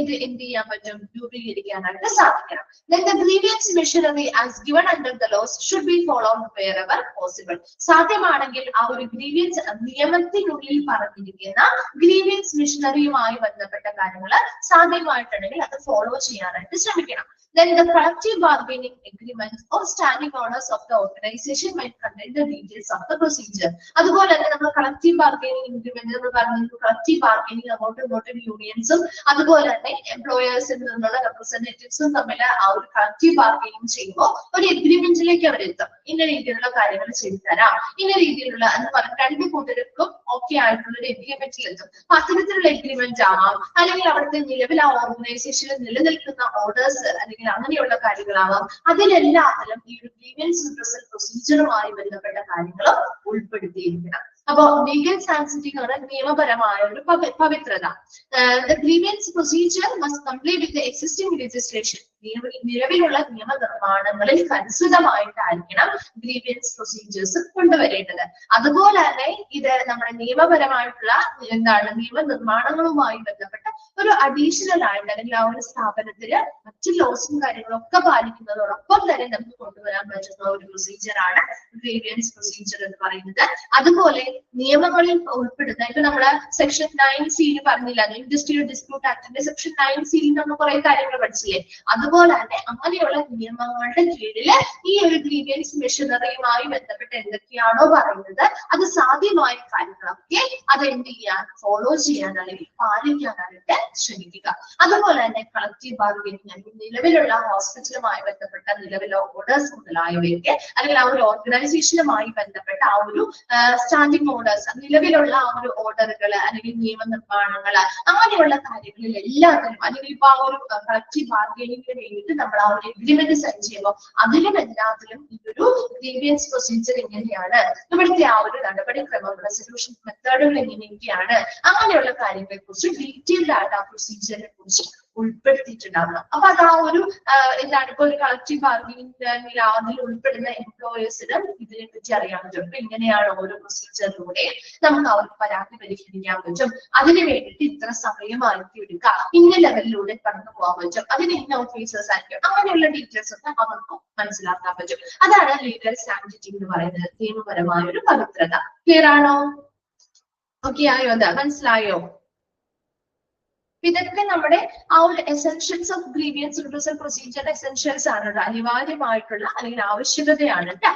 ഇത് എന്ത് ചെയ്യാൻ പറ്റും, രൂപീകരിക്കാനായിട്ട് സാധിക്കണം. Then the grievance machinery as given under the laws should be followed wherever possible. സാധ്യമാണെങ്കിൽ ആ ഒരു ഗ്രീവിയൻസ് നിയമത്തിനുള്ളിൽ പറഞ്ഞിരിക്കുന്ന ഗ്രീവിയൻസ് മെഷീനറിയുമായി ബന്ധപ്പെട്ട കാര്യങ്ങൾ സാധ്യമായിട്ടുണ്ടെങ്കിൽ അത് ഫോളോ ചെയ്യാനായിട്ട് ശ്രമിക്കണം. Then the collective bargaining agreement or standing orders of the organization might contain the details of the procedure. അതുപോലെ തന്നെ നമ്മൾ കളക്റ്റീവ് ബാർഗൈനിങ് ഇൻഗ്രിമെന്റ് എന്ന് പറഞ്ഞു. കളക്റ്റീവ് ബാർഗൈനിങ് അങ്ങോട്ടും യൂണിയൻസും അതുപോലെ തന്നെ എംപ്ലോയേഴ്സിൽ നിന്നുള്ള റെപ്രസെന്റേറ്റീവ്സും തമ്മിൽ ആ ഒരു കളക്റ്റീവ് ബാർഗൈനിങ് ചെയ്യുമ്പോൾ ഒരു എഗ്രിമെന്റിലേക്ക് അവരെത്തും. ഇന്ന രീതിയിലുള്ള കാര്യങ്ങൾ ചെയ്തു തരാം, ഇന്ന രീതിയിലുള്ള എന്ന് പറഞ്ഞ് രണ്ട് കൂട്ടർക്കും ഓക്കെ ആയിട്ടുള്ള ഒരു എഗ്രിമെന്റിൽ എത്തും. അത്തരത്തിലുള്ള എഗ്രിമെന്റ് ആവാം, അല്ലെങ്കിൽ അവിടുത്തെ നിലവിൽ ആ ഓർഗനൈസേഷനിൽ നിലനിൽക്കുന്ന ഓർഡേഴ്സ് അല്ലെങ്കിൽ അങ്ങനെയുള്ള കാര്യങ്ങളാവാം. അതിലെല്ലാത്തിലും ഈ ഒരു ഗ്രീവിയൻസ് റിഡ്രസൽ പ്രൊസീജിയറുമായി ബന്ധപ്പെട്ട കാര്യങ്ങളും ഉൾപ്പെടുത്തിയിരിക്കണം. അപ്പൊ ലീഗൽ സാങ്ക്ടിറ്റി എന്ന് പറഞ്ഞാൽ നിയമപരമായ ഒരു പവിത്രത. The grievance procedure must comply with the existing legislation. നിലവിലുള്ള നിയമനിർമ്മാണങ്ങളിൽ അനുസൃതമായിട്ടായിരിക്കണം ഗ്രീവിയൻസ് പ്രൊസീജിയേഴ്സ് കൊണ്ടുവരേണ്ടത്. അതുപോലെ തന്നെ ഇത് നമ്മുടെ നിയമപരമായിട്ടുള്ള നിയമനിർമ്മാണങ്ങളുമായി ബന്ധപ്പെട്ട ഒരു അഡീഷണൽ ആയിട്ട് അല്ലെങ്കിൽ ആ ഒരു സ്ഥാപനത്തിന് മറ്റു ലോസും കാര്യങ്ങളും ഒക്കെ പാലിക്കുന്നതോടൊപ്പം തന്നെ നമുക്ക് കൊണ്ടുവരാൻ പറ്റുന്ന ഒരു പ്രൊസീജിയർ ആണ് ഗ്രീവിയൻസ് പ്രൊസീജിയർ എന്ന് പറയുന്നത്. അതുപോലെ നിയമങ്ങളിൽ ഉൾപ്പെടുന്ന ഇപ്പൊ നമ്മള് സെക്ഷൻ 9C പറഞ്ഞില്ല, ഇൻഡസ്ട്രിയൽ ഡിസ്പ്യൂട്ട് ആക്ടിന്റെ സെക്ഷൻ 9C നമ്മൾ കുറെ കാര്യങ്ങൾ പഠിച്ചില്ലേ. അതുപോലെ തന്നെ അങ്ങനെയുള്ള നിയമങ്ങളുടെ കീഴില് ഈ ഒരു ഗ്രീവിയൻസ് മെഷീനറിയുമായി ബന്ധപ്പെട്ട് എന്തൊക്കെയാണോ പറയുന്നത് അത് സാധ്യമായ കാര്യങ്ങളൊക്കെ അത് എന്ത് ചെയ്യാൻ, ഫോളോ ചെയ്യാൻ അല്ലെങ്കിൽ പാലിക്കാനായിട്ട് ശ്രമിക്കുക. അതുപോലെ തന്നെ കളക്റ്റീവ് ബാർഗൈനിങ് അല്ലെങ്കിൽ നിലവിലുള്ള ഹോസ്പിറ്റലുമായി ബന്ധപ്പെട്ട നിലവിലെ ഓർഡേഴ്സ് മുതലായവയൊക്കെ അല്ലെങ്കിൽ ആ ഒരു ഓർഗനൈസേഷനുമായി ബന്ധപ്പെട്ട ആ ഒരു സ്റ്റാൻഡിംഗ് ഓർഡേഴ്സ്, നിലവിലുള്ള ആ ഒരു ഓർഡറുകൾ അല്ലെങ്കിൽ നിയമനിർമ്മാണങ്ങൾ അങ്ങനെയുള്ള കാര്യങ്ങളിൽ എല്ലാത്തിനും അല്ലെങ്കിൽ ഇപ്പൊ ആ ഒരു കളക്റ്റീവ് ബാർഗൈനിങ്ങിന് വേണ്ടിയിട്ട് നമ്മൾ ആ ഒരു എഗ്രിമെന്റ് സൈൻ ചെയ്യുമ്പോൾ അതിലും എല്ലാത്തിലും ഈ ഒരു ഗ്രീവിയൻസ് പ്രൊസീജിയർ എങ്ങനെയാണ്, ഇവിടുത്തെ ആ ഒരു നടപടിക്രമം, റെസൊല്യൂഷൻ മെത്തേഡുകൾ എങ്ങനെയൊക്കെയാണ്, അങ്ങനെയുള്ള കാര്യങ്ങളെ കുറിച്ച് ഡീറ്റെയിൽഡ് ആയിട്ട് ആ പ്രൊസീജിയറിനെ കുറിച്ച് ഉൾപ്പെടുത്തിയിട്ടുണ്ടാവണം. അപ്പൊ അത് ആ ഒരു എന്താണ് ഇപ്പൊ ഒരു കളക്റ്റീവ് ബാർഗൈനിങ് അതിൽ ഉൾപ്പെടുന്ന എംപ്ലോയേഴ്സിനും ഇതിനെ പറ്റി അറിയാൻ പറ്റും. അപ്പൊ ഇങ്ങനെയാണ് ഓരോ പ്രൊസീജിയറിലൂടെ നമുക്ക് ആ ഒരു പരാതി പരിഹരിക്കാൻ പറ്റും. അതിന് വേണ്ടിയിട്ട് ഇത്ര സമയം മാറ്റിയെടുക്കുക, ഇന്ന ലെവലിലൂടെ കടന്നു പോകാൻ പറ്റും, അതിന് ഇന്ന ഓഫീസേഴ്സ് ആയിരിക്കും, അങ്ങനെയുള്ള ഡീറ്റെയിൽസ് ഒക്കെ അവർക്കും മനസ്സിലാക്കാൻ പറ്റും. അതാണ് ലീഗൽ സാങ്ക്ടിറ്റി എന്ന് പറയുന്നത്, നിയമപരമായ ഒരു പവിത്രത. ക്ലിയർ ആണോ? ഓക്കെ ആയോ? എന്താ മനസ്സിലായോ? ഇതൊക്കെ നമ്മുടെ ആ ഒരു essentials of grievance redressal procedure essentials ആണ്, ആവശ്യമായിട്ടുള്ള അല്ലെങ്കിൽ ആവശ്യകതയാണ് കേട്ടോ.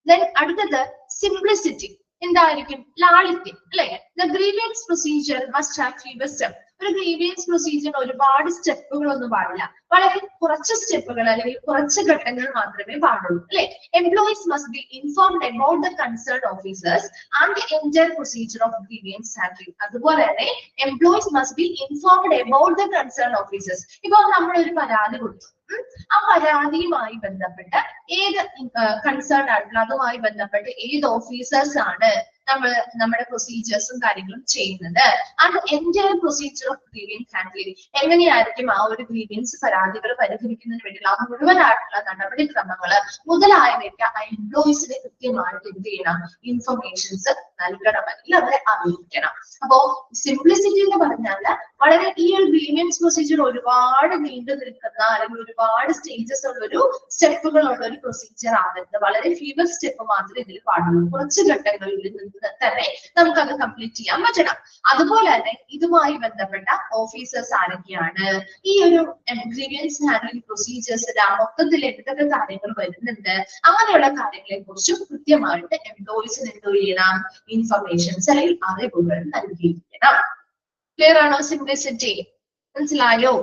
ദെൻ അടുത്തത് സിംപ്ലിസിറ്റി. എന്തായിരിക്കും? ലാളിത്യം, അല്ലെ? The grievance procedure must have fewer steps. ഒരു ഗ്രീവിയൻസ് പ്രൊസീജിയറിന് ഒരുപാട് സ്റ്റെപ്പുകളൊന്നും പാടില്ല. വളരെ കുറച്ച് സ്റ്റെപ്പുകൾ അല്ലെങ്കിൽ കുറച്ച് ഘട്ടങ്ങൾ മാത്രമേ പാടുള്ളൂ അല്ലെ. Employees must be informed about the concern officers and the entire procedure of grievance handling. അതുപോലെ തന്നെ employees must be informed about the concern officers. ഇപ്പോൾ നമ്മൾ ഒരു പരാതി കൊടുത്തു, ആ പരാതിയുമായി ബന്ധപ്പെട്ട് ഏത് കൺസേൺ ആയിട്ടുള്ള അതുമായി ബന്ധപ്പെട്ട് ഏത് ഓഫീസേഴ്സ് ആണ് നമ്മുടെ പ്രൊസീജിയേഴ്സും കാര്യങ്ങളും ചെയ്യുന്നത്. And entire procedure of grievance handling, എങ്ങനെയായിരിക്കും ആ ഒരു ഗ്രീവിയൻസ് പരാതികൾ പരിഹരിക്കുന്നതിന് വേണ്ടിയുള്ള ആ മുഴുവനായിട്ടുള്ള നടപടിക്രമങ്ങൾ മുതലായവയൊക്കെ ആ എംപ്ലോയീസിനെ കൃത്യമായിട്ട് എന്ത് ചെയ്യണം, ഇൻഫർമേഷൻസ് നൽകണം, അല്ലെങ്കിൽ അവരെ അറിയിക്കണം. അപ്പോ സിംപ്ലിസിറ്റി എന്ന് പറഞ്ഞാൽ വളരെ ഈ ഒരു ഗ്രീവിയൻസ് പ്രൊസീജിയർ ഒരുപാട് നീണ്ടു നിൽക്കുന്ന അല്ലെങ്കിൽ ഒരുപാട് സ്റ്റേജസ് ഉള്ള ഒരു സ്റ്റെപ്പുകൾ ഉള്ള ഒരു പ്രൊസീജിയർ ആവരുത്. വളരെ ഫീവർ സ്റ്റെപ്പ് മാത്രമേ ഇതിൽ പാടുള്ളൂ. കുറച്ച് ഘട്ടങ്ങളിൽ നിന്ന് തന്നെ നമുക്ക് അത് കംപ്ലീറ്റ് ചെയ്യാൻ പറ്റണം. അതുപോലെ തന്നെ ഇതുമായി ബന്ധപ്പെട്ട ഓഫീസേഴ്സ് ആരൊക്കെയാണ്, ഈ ഒരു ഗ്രീവിയൻസ് ഹാൻഡ്ലിംഗ് പ്രൊസീജിയേഴ്സിൽ മൊത്തത്തിൽ എന്തൊക്കെ കാര്യങ്ങൾ വരുന്നുണ്ട്, അങ്ങനെയുള്ള കാര്യങ്ങളെ കുറിച്ചും കൃത്യമായിട്ട് എംപ്ലോയീസിന് എന്ത് ചെയ്യണം, ഇൻഫർമേഷൻസ് അല്ലെങ്കിൽ അറിവുകൾ നൽകിയിരിക്കണം. ക്ലിയർ ആണോ? സിംപ്ലിസിറ്റി മനസ്സിലായോ?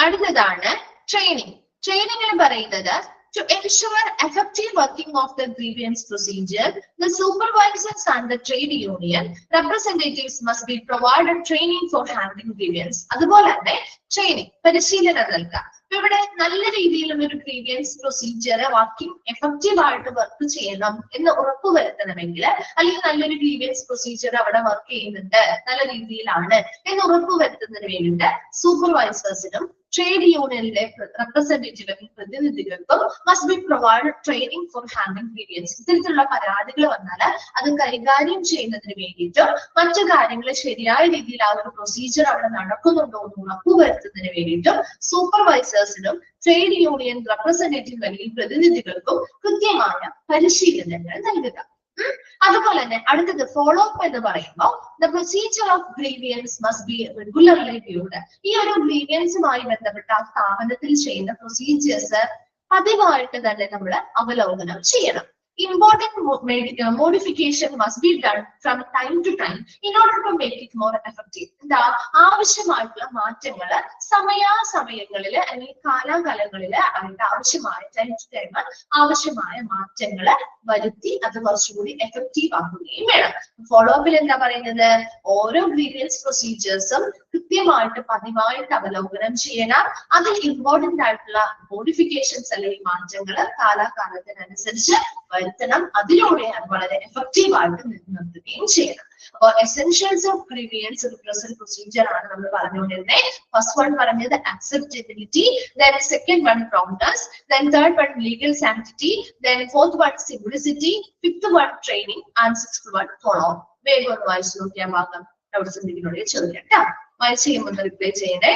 അടുത്തതാണ് ട്രെയിനിങ്. ട്രെയിനിങ്ങിൽ പറയുന്നത് to ensure effective working of the grievance procedure, the supervisors and the trade union representatives must be provided training for handling grievance. അതുപോലെ തന്നെ ട്രെയിനിങ്, പരിശീലനം നൽകുക. ഇവിടെ നല്ല രീതിയിലുള്ള ഒരു ഗ്രീവിയൻസ് പ്രൊസീജിയർ വർക്കിംഗ് എഫക്റ്റീവ് ആയിട്ട് വർക്ക് ചെയ്യണം എന്ന് ഉറപ്പുവരുത്തണമെങ്കിൽ, അല്ലെങ്കിൽ നല്ലൊരു ഗ്രീവിയൻസ് പ്രൊസീജിയർ അവിടെ വർക്ക് ചെയ്യുന്നുണ്ട്, നല്ല രീതിയിലാണ് എന്ന് ഉറപ്പുവരുത്തുന്നതിന് വേണ്ടിയിട്ട് സൂപ്പർവൈസേഴ്സിനും ട്രേഡ് യൂണിയനിലെ റെപ്രസെന്റേറ്റീവ് പ്രതിനിധികൾക്കും must be provide training for handling grievance. ഇത്തരത്തിലുള്ള പരാതികൾ വന്നാൽ അത് കൈകാര്യം ചെയ്യുന്നതിന് വേണ്ടിയിട്ട് മറ്റു കാര്യങ്ങൾ ശരിയായ രീതിയിൽ ആ ഒരു പ്രൊസീജിയർ അവിടെ നടക്കുന്നുണ്ടോ എന്ന് ഉറപ്പുവരുത്തുന്നതിന് വേണ്ടിയിട്ടും സൂപ്പർവൈസേഴ്സിനും ട്രേഡ് യൂണിയൻ റെപ്രസെന്റേറ്റീവ് അല്ലെങ്കിൽ പ്രതിനിധികൾക്കും കൃത്യമായ പരിശീലനങ്ങൾ നൽകുക. അതുപോലെ തന്നെ അടുത്തത് ഫോളോ അപ്പ് എന്ന് പറയുമ്പോൾ the procedure of grievance must be regularly viewed. ഈ ഒരു ഗ്രീവിയൻസുമായി ബന്ധപ്പെട്ട സ്ഥാപനത്തിൽ ചെയ്യുന്ന പ്രൊസീജിയേഴ്സ് പതിവായിട്ട് തന്നെ നമ്മൾ അവലോകനം ചെയ്യണം. Important modification must be done from time to time in order to make it more effective. എന്താ ആവശ്യമായിട്ടുള്ള മാറ്റങ്ങൾ സമയാസമയങ്ങളിൽ അല്ലെങ്കിൽ കാലാകാലങ്ങളിൽ അതിന്റെ ആവശ്യമായ ടൈം ടു ടൈം ആവശ്യമായ മാറ്റങ്ങൾ വരുത്തി അത് കുറച്ചുകൂടി എഫക്റ്റീവ് ആക്കുകയും വേണം. ഫോളോ അപ്പിൽ എന്താ പറയുന്നത്, ഓരോ ഗ്രീവിയൻസ് പ്രൊസീജിയേഴ്സും കൃത്യമായിട്ട് പതിവായിട്ട് അവലോകനം ചെയ്യണം. അതിൽ ഇമ്പോർട്ടന്റ് ആയിട്ടുള്ള മോഡിഫിക്കേഷൻസ് അല്ലെങ്കിൽ മാറ്റങ്ങൾ കാലാകാലത്തിനനുസരിച്ച് വരുത്തണം. അതിലൂടെയാണ് വളരെ എഫക്റ്റീവ് ആയിട്ട് നിർത്തുകയും ചെയ്യണം. അപ്പോൾ എസെൻഷ്യൽസ് ഓഫ് ഗ്രീവിയൻസ് റിപ്രസൽ പ്രൊസീജിയർ ആണ് നമ്മൾ പറഞ്ഞുകൊണ്ടിരുന്നത്. ഫസ്റ്റ് വൺ പറഞ്ഞത് acceptability, then second one promptness, then third one legal sanctity, then fourth one simplicity, fifth one training and sixth one follow up. വേഗം ഒന്ന് വായിച്ചു നോക്കിയാൽ ഭാഗം ഡൗട്ട്സ് എന്തെങ്കിലും ചോദിക്കാം കേട്ടോ. വായിച്ചു ചെയ്യുമ്പോൾ റിപ്ലൈ ചെയ്യണേ.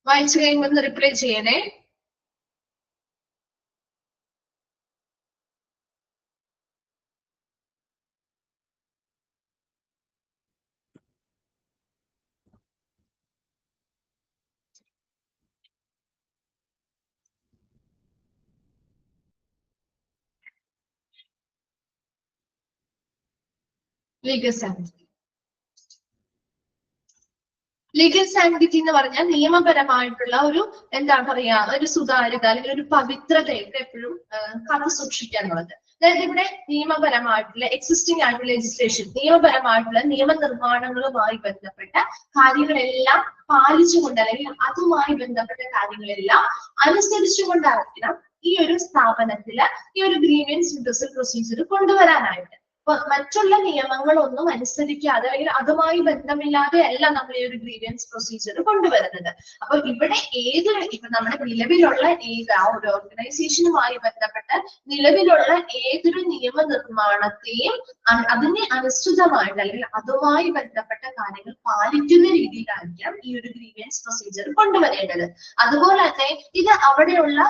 വായിച്ചു കഴിയുമ്പോൾ റിപ്ലൈ ചെയ്യണേ. Legal sanctity. ലീഗൽ സാങ്ക്ടിറ്റി എന്ന് പറഞ്ഞാൽ നിയമപരമായിട്ടുള്ള ഒരു എന്താ പറയാ ഒരു സുതാര്യത അല്ലെങ്കിൽ ഒരു പവിത്രതയൊക്കെ എപ്പോഴും കാത്തു സൂക്ഷിക്കാനുള്ളത്. അതായത് ഇവിടെ നിയമപരമായിട്ടുള്ള എക്സിസ്റ്റിംഗ് ആയിട്ടുള്ള ലെജിസ്ലേഷൻ, നിയമപരമായിട്ടുള്ള നിയമനിർമ്മാണങ്ങളുമായി ബന്ധപ്പെട്ട കാര്യങ്ങളെല്ലാം പാലിച്ചുകൊണ്ട് അല്ലെങ്കിൽ അതുമായി ബന്ധപ്പെട്ട കാര്യങ്ങളെല്ലാം അനുസരിച്ചുകൊണ്ടായിരിക്കണം ഈ ഒരു സ്ഥാപനത്തില് ഈ ഒരു ഗ്രീവിയൻസ് റിഡ്രസൽ പ്രൊസീജിയർ കൊണ്ടുവരാനായിട്ട്. അപ്പൊ മറ്റുള്ള നിയമങ്ങളൊന്നും അനുസരിക്കാതെ അല്ലെങ്കിൽ അതുമായി ബന്ധമില്ലാതെ അല്ല നമ്മൾ ഈ ഒരു ഗ്രീവിയൻസ് പ്രൊസീജിയർ കൊണ്ടുവരുന്നത്. അപ്പൊ ഇവിടെ ഇപ്പൊ നമ്മുടെ നിലവിലുള്ള ആ ഒരു ഓർഗനൈസേഷനുമായി ബന്ധപ്പെട്ട് നിലവിലുള്ള ഏതൊരു നിയമനിർമ്മാണത്തെയും അതിനെ അനുസൃതമായിട്ട് അല്ലെങ്കിൽ അതുമായി ബന്ധപ്പെട്ട കാര്യങ്ങൾ പാലിക്കുന്ന രീതിയിലായിരിക്കാം ഈ ഒരു ഗ്രീവിയൻസ് പ്രൊസീജിയർ കൊണ്ടുവരേണ്ടത്. അതുപോലെ തന്നെ ഇത് അവിടെയുള്ള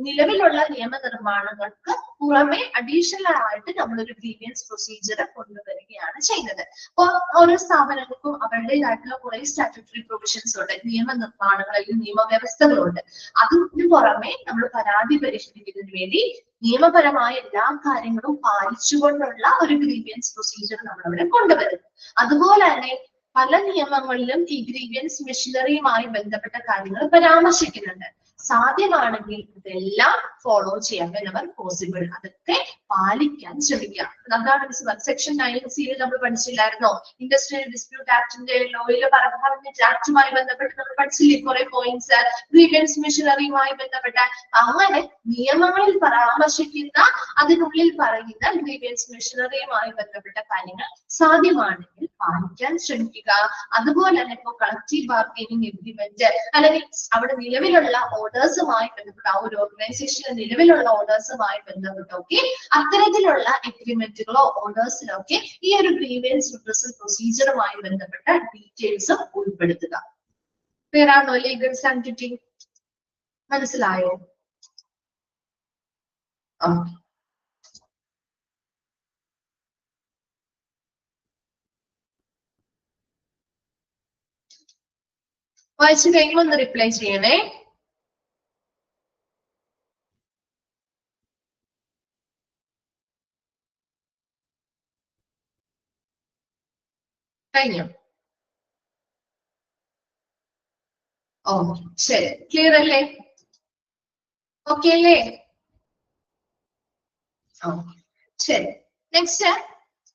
നിലവിലുള്ള നിയമനിർമ്മാണങ്ങൾക്ക് പുറമെ അഡീഷണൽ ആയിട്ട് നമ്മളൊരു ഗ്രീവിയൻസ് പ്രൊസീജിയർ കൊണ്ടുവരികയാണ് ചെയ്യുന്നത്. അപ്പോൾ ഓരോ സ്ഥാപനങ്ങൾക്കും അവരുടേതായിട്ടുള്ള കുറെ സ്റ്റാറ്റ്യൂട്ടറി പ്രൊവിഷൻസ് ഉണ്ട്, നിയമനിർമ്മാണങ്ങൾ അല്ലെങ്കിൽ നിയമവ്യവസ്ഥകളുണ്ട്. അതിന് പുറമെ നമ്മൾ പരാതി പരിഹരിക്കുന്നതിന് വേണ്ടി നിയമപരമായ എല്ലാ കാര്യങ്ങളും പാലിച്ചുകൊണ്ടുള്ള ഒരു ഗ്രീവിയൻസ് പ്രൊസീജിയർ നമ്മൾ അവിടെ കൊണ്ടുവരുന്നു. അതുപോലെ തന്നെ പല നിയമങ്ങളിലും ഈ ഗ്രീവിയൻസ് മെഷീനറിയുമായി ബന്ധപ്പെട്ട കാര്യങ്ങൾ പരാമർശിക്കുന്നുണ്ട്. സാധ്യമാണെങ്കിൽ ഇതെല്ലാം ഫോളോ ചെയ്യാം whenever possible. അതൊക്കെ പാലിക്കാൻ ശ്രമിക്കാം. അതാണ് സെക്ഷൻ 9C നമ്മൾ പഠിച്ചില്ലായിരുന്നോ? ഇൻഡസ്ട്രിയൽ ഡിസ്പ്യൂട്ട് ആക്ടിന്റെ ലോയില് പറഞ്ഞ ആക്ടുമായി ബന്ധപ്പെട്ട് നമ്മൾ പഠിച്ചില്ലേ കുറെ പോയിന്റ്സ്, ഗ്രീവിയൻസ് മെഷീനറിയുമായി ബന്ധപ്പെട്ട. അങ്ങനെ നിയമങ്ങളിൽ പരാമർശിക്കുന്ന അതിനുള്ളിൽ പറയുന്ന ഗ്രീവിയൻസ് മെഷീനറിയുമായി ബന്ധപ്പെട്ട കാര്യങ്ങൾ സാധ്യമാണെങ്കിൽ പാലിക്കാൻ ശ്രമിക്കുക. അതുപോലെ തന്നെ ഇപ്പൊ കളക്റ്റീവ് ബാർഗൈനിങ് എഗ്രിമെന്റ് അല്ലെങ്കിൽ അവിടെ നിലവിലുള്ള ഓർഡേഴ്സുമായി ബന്ധപ്പെട്ട ആ ഒരു ഓർഗനൈസേഷനിലെ നിലവിലുള്ള ഓർഡേഴ്സുമായി ബന്ധപ്പെട്ടൊക്കെ അത്തരത്തിലുള്ള എഗ്രിമെന്റുകളോ ഓർഡേഴ്സിലോ ഒക്കെ ഈ ഒരു ഗ്രീവിയൻസ് റിഡ്രസൽ പ്രൊസീജിയറുമായി ബന്ധപ്പെട്ട ഡീറ്റെയിൽസ് ഉൾപ്പെടുത്തുക. പേരാണോ ലീഗൽ സാങ്ക്ടിറ്റി? മനസ്സിലായോ? വായിച്ചു കഴിയുമ്പോൾ ഒന്ന് റിപ്ലൈ ചെയ്യണേ. കഴിഞ്ഞു? ഓ ശരി, ക്ലിയർ അല്ലേ? ഓക്കെ അല്ലേ? ശരി. Next,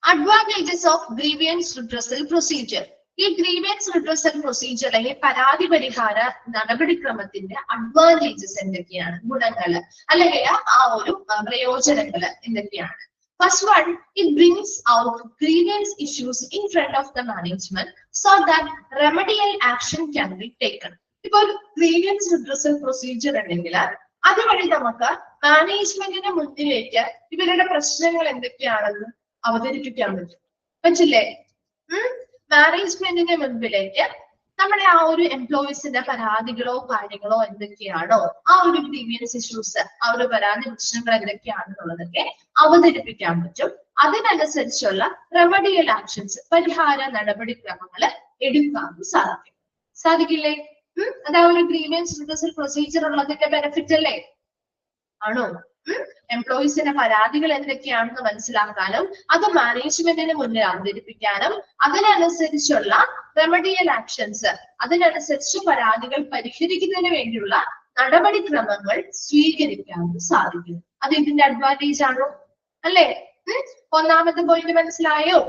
advantages of grievance redressal procedure. ഈ ഗ്രീവിയൻസ് റിഡ്രസൽ പ്രൊസീജിയർ അല്ലെങ്കിൽ പരാതി പരിഹാര നടപടിക്രമത്തിന്റെ അഡ്വാൻറ്റേജസ് എന്തൊക്കെയാണ്, ഗുണങ്ങള് അല്ലെങ്കിൽ ആ ഒരു പ്രയോജനങ്ങള് എന്തൊക്കെയാണ്? First one, it brings out grievance issues in front of the management so that remedial action can be taken. ഇപ്പോൾ ഗ്രീവിയൻസ് റിഡ്രസൽ പ്രൊസീജിയർ ഉണ്ടെങ്കിൽ അതുവഴി നമുക്ക് മാനേജ്മെന്റിന് മുന്നിലേക്ക് ഇവരുടെ പ്രശ്നങ്ങൾ എന്തൊക്കെയാണെന്ന് അവതരിപ്പിക്കാൻ പറ്റില്ലേ? മാനേജ്മെന്റിന്റെ മുൻപിലേക്ക് നമ്മുടെ ആ ഒരു എംപ്ലോയീസിന്റെ പരാതികളോ കാര്യങ്ങളോ എന്തൊക്കെയാണോ ആ ഒരു ഗ്രീവിയൻസ് ഇഷ്യൂസ് ആ ഒരു പരാതി പ്രശ്നങ്ങൾ എന്തൊക്കെയാണെന്നുള്ളതൊക്കെ അവതരിപ്പിക്കാൻ പറ്റും. അതിനനുസരിച്ചുള്ള റെമഡിയൽ ആക്ഷൻസ് പരിഹാര നടപടിക്രമങ്ങൾ എടുക്കാനും സാധിക്കില്ലേ? അതാ ഒരു ഗ്രീവിയൻസ് റിഡ്രസൽ പ്രൊസീജിയർ ഉള്ളതിന്റെ ബെനിഫിറ്റ് അല്ലേ? ആണോ? എംപ്ലോയീസിന്റെ പരാതികൾ എന്തൊക്കെയാണെന്ന് മനസ്സിലാക്കാനും അത് മാനേജ്മെന്റിന് മുന്നിൽ അവതരിപ്പിക്കാനും അതിനനുസരിച്ചുള്ള റെമഡിയൽ ആക്ഷൻസ് അതിനനുസരിച്ച് പരാതികൾ പരിഹരിക്കുന്നതിന് വേണ്ടിയുള്ള നടപടിക്രമങ്ങൾ സ്വീകരിക്കാനും സാധിക്കും. അത് ഇതിന്റെ അഡ്വാൻറ്റേജ് ആണോ? അല്ലേ? ഒന്നാമത്തെ പോയിന്റ് മനസ്സിലായോ?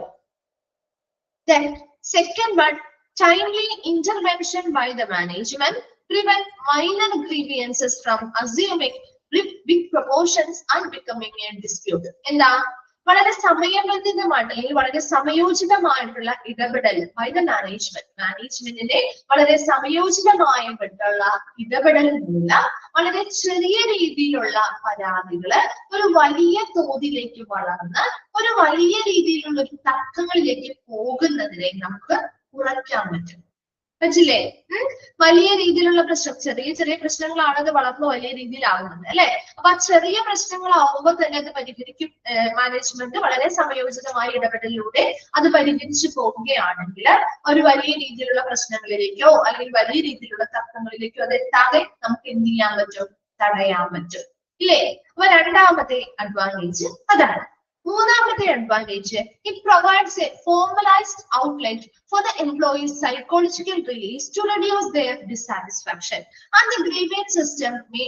Second one, timely intervention by the management prevent minor grievances from assuming big proportions and becoming a dispute. എന്താ? വളരെ സമയബന്ധിതമായിട്ട് അല്ലെങ്കിൽ വളരെ സമയോചിതമായിട്ടുള്ള ഇടപെടൽ ബൈ ദ മാനേജ്മെന്റിന്റെ വളരെ സമയോചിതമായിട്ടുള്ള ഇടപെടൽ മൂലം വളരെ ചെറിയ രീതിയിലുള്ള പരാതികള് ഒരു വലിയ തോതിലേക്ക് വളർന്ന് ഒരു വലിയ രീതിയിലുള്ള ഒരു തർക്കങ്ങളിലേക്ക് പോകുന്നതിനെ നമുക്ക് കുറയ്ക്കാൻ പറ്റും. പറ്റില്ലേ? വലിയ രീതിയിലുള്ള പ്രശ്നം, ചെറിയ ചെറിയ പ്രശ്നങ്ങളാണ് അത് വളർന്ന് വലിയ രീതിയിലാവുന്നത് അല്ലെ. അപ്പൊ ആ ചെറിയ പ്രശ്നങ്ങളാവുമ്പോൾ തന്നെ അത് പരിഹരിക്കും. മാനേജ്മെന്റ് വളരെ സമയോചിതമായ ഇടപെടലിലൂടെ അത് പരിഹരിച്ചു പോവുകയാണെങ്കിൽ ഒരു വലിയ രീതിയിലുള്ള പ്രശ്നങ്ങളിലേക്കോ അല്ലെങ്കിൽ വലിയ രീതിയിലുള്ള തർക്കങ്ങളിലേക്കോ അത് എത്താതെ നമുക്ക് എന്ത് ചെയ്യാൻ പറ്റും? തടയാൻ പറ്റും ഇല്ലേ? അപ്പൊ രണ്ടാമത്തെ അഡ്വാൻറ്റേജ് അതാണ്. മൂന്നാമത്തെ advantage, it provides a formalised outlet for the employee's psychological release to reduce their dissatisfaction. And the grievance system may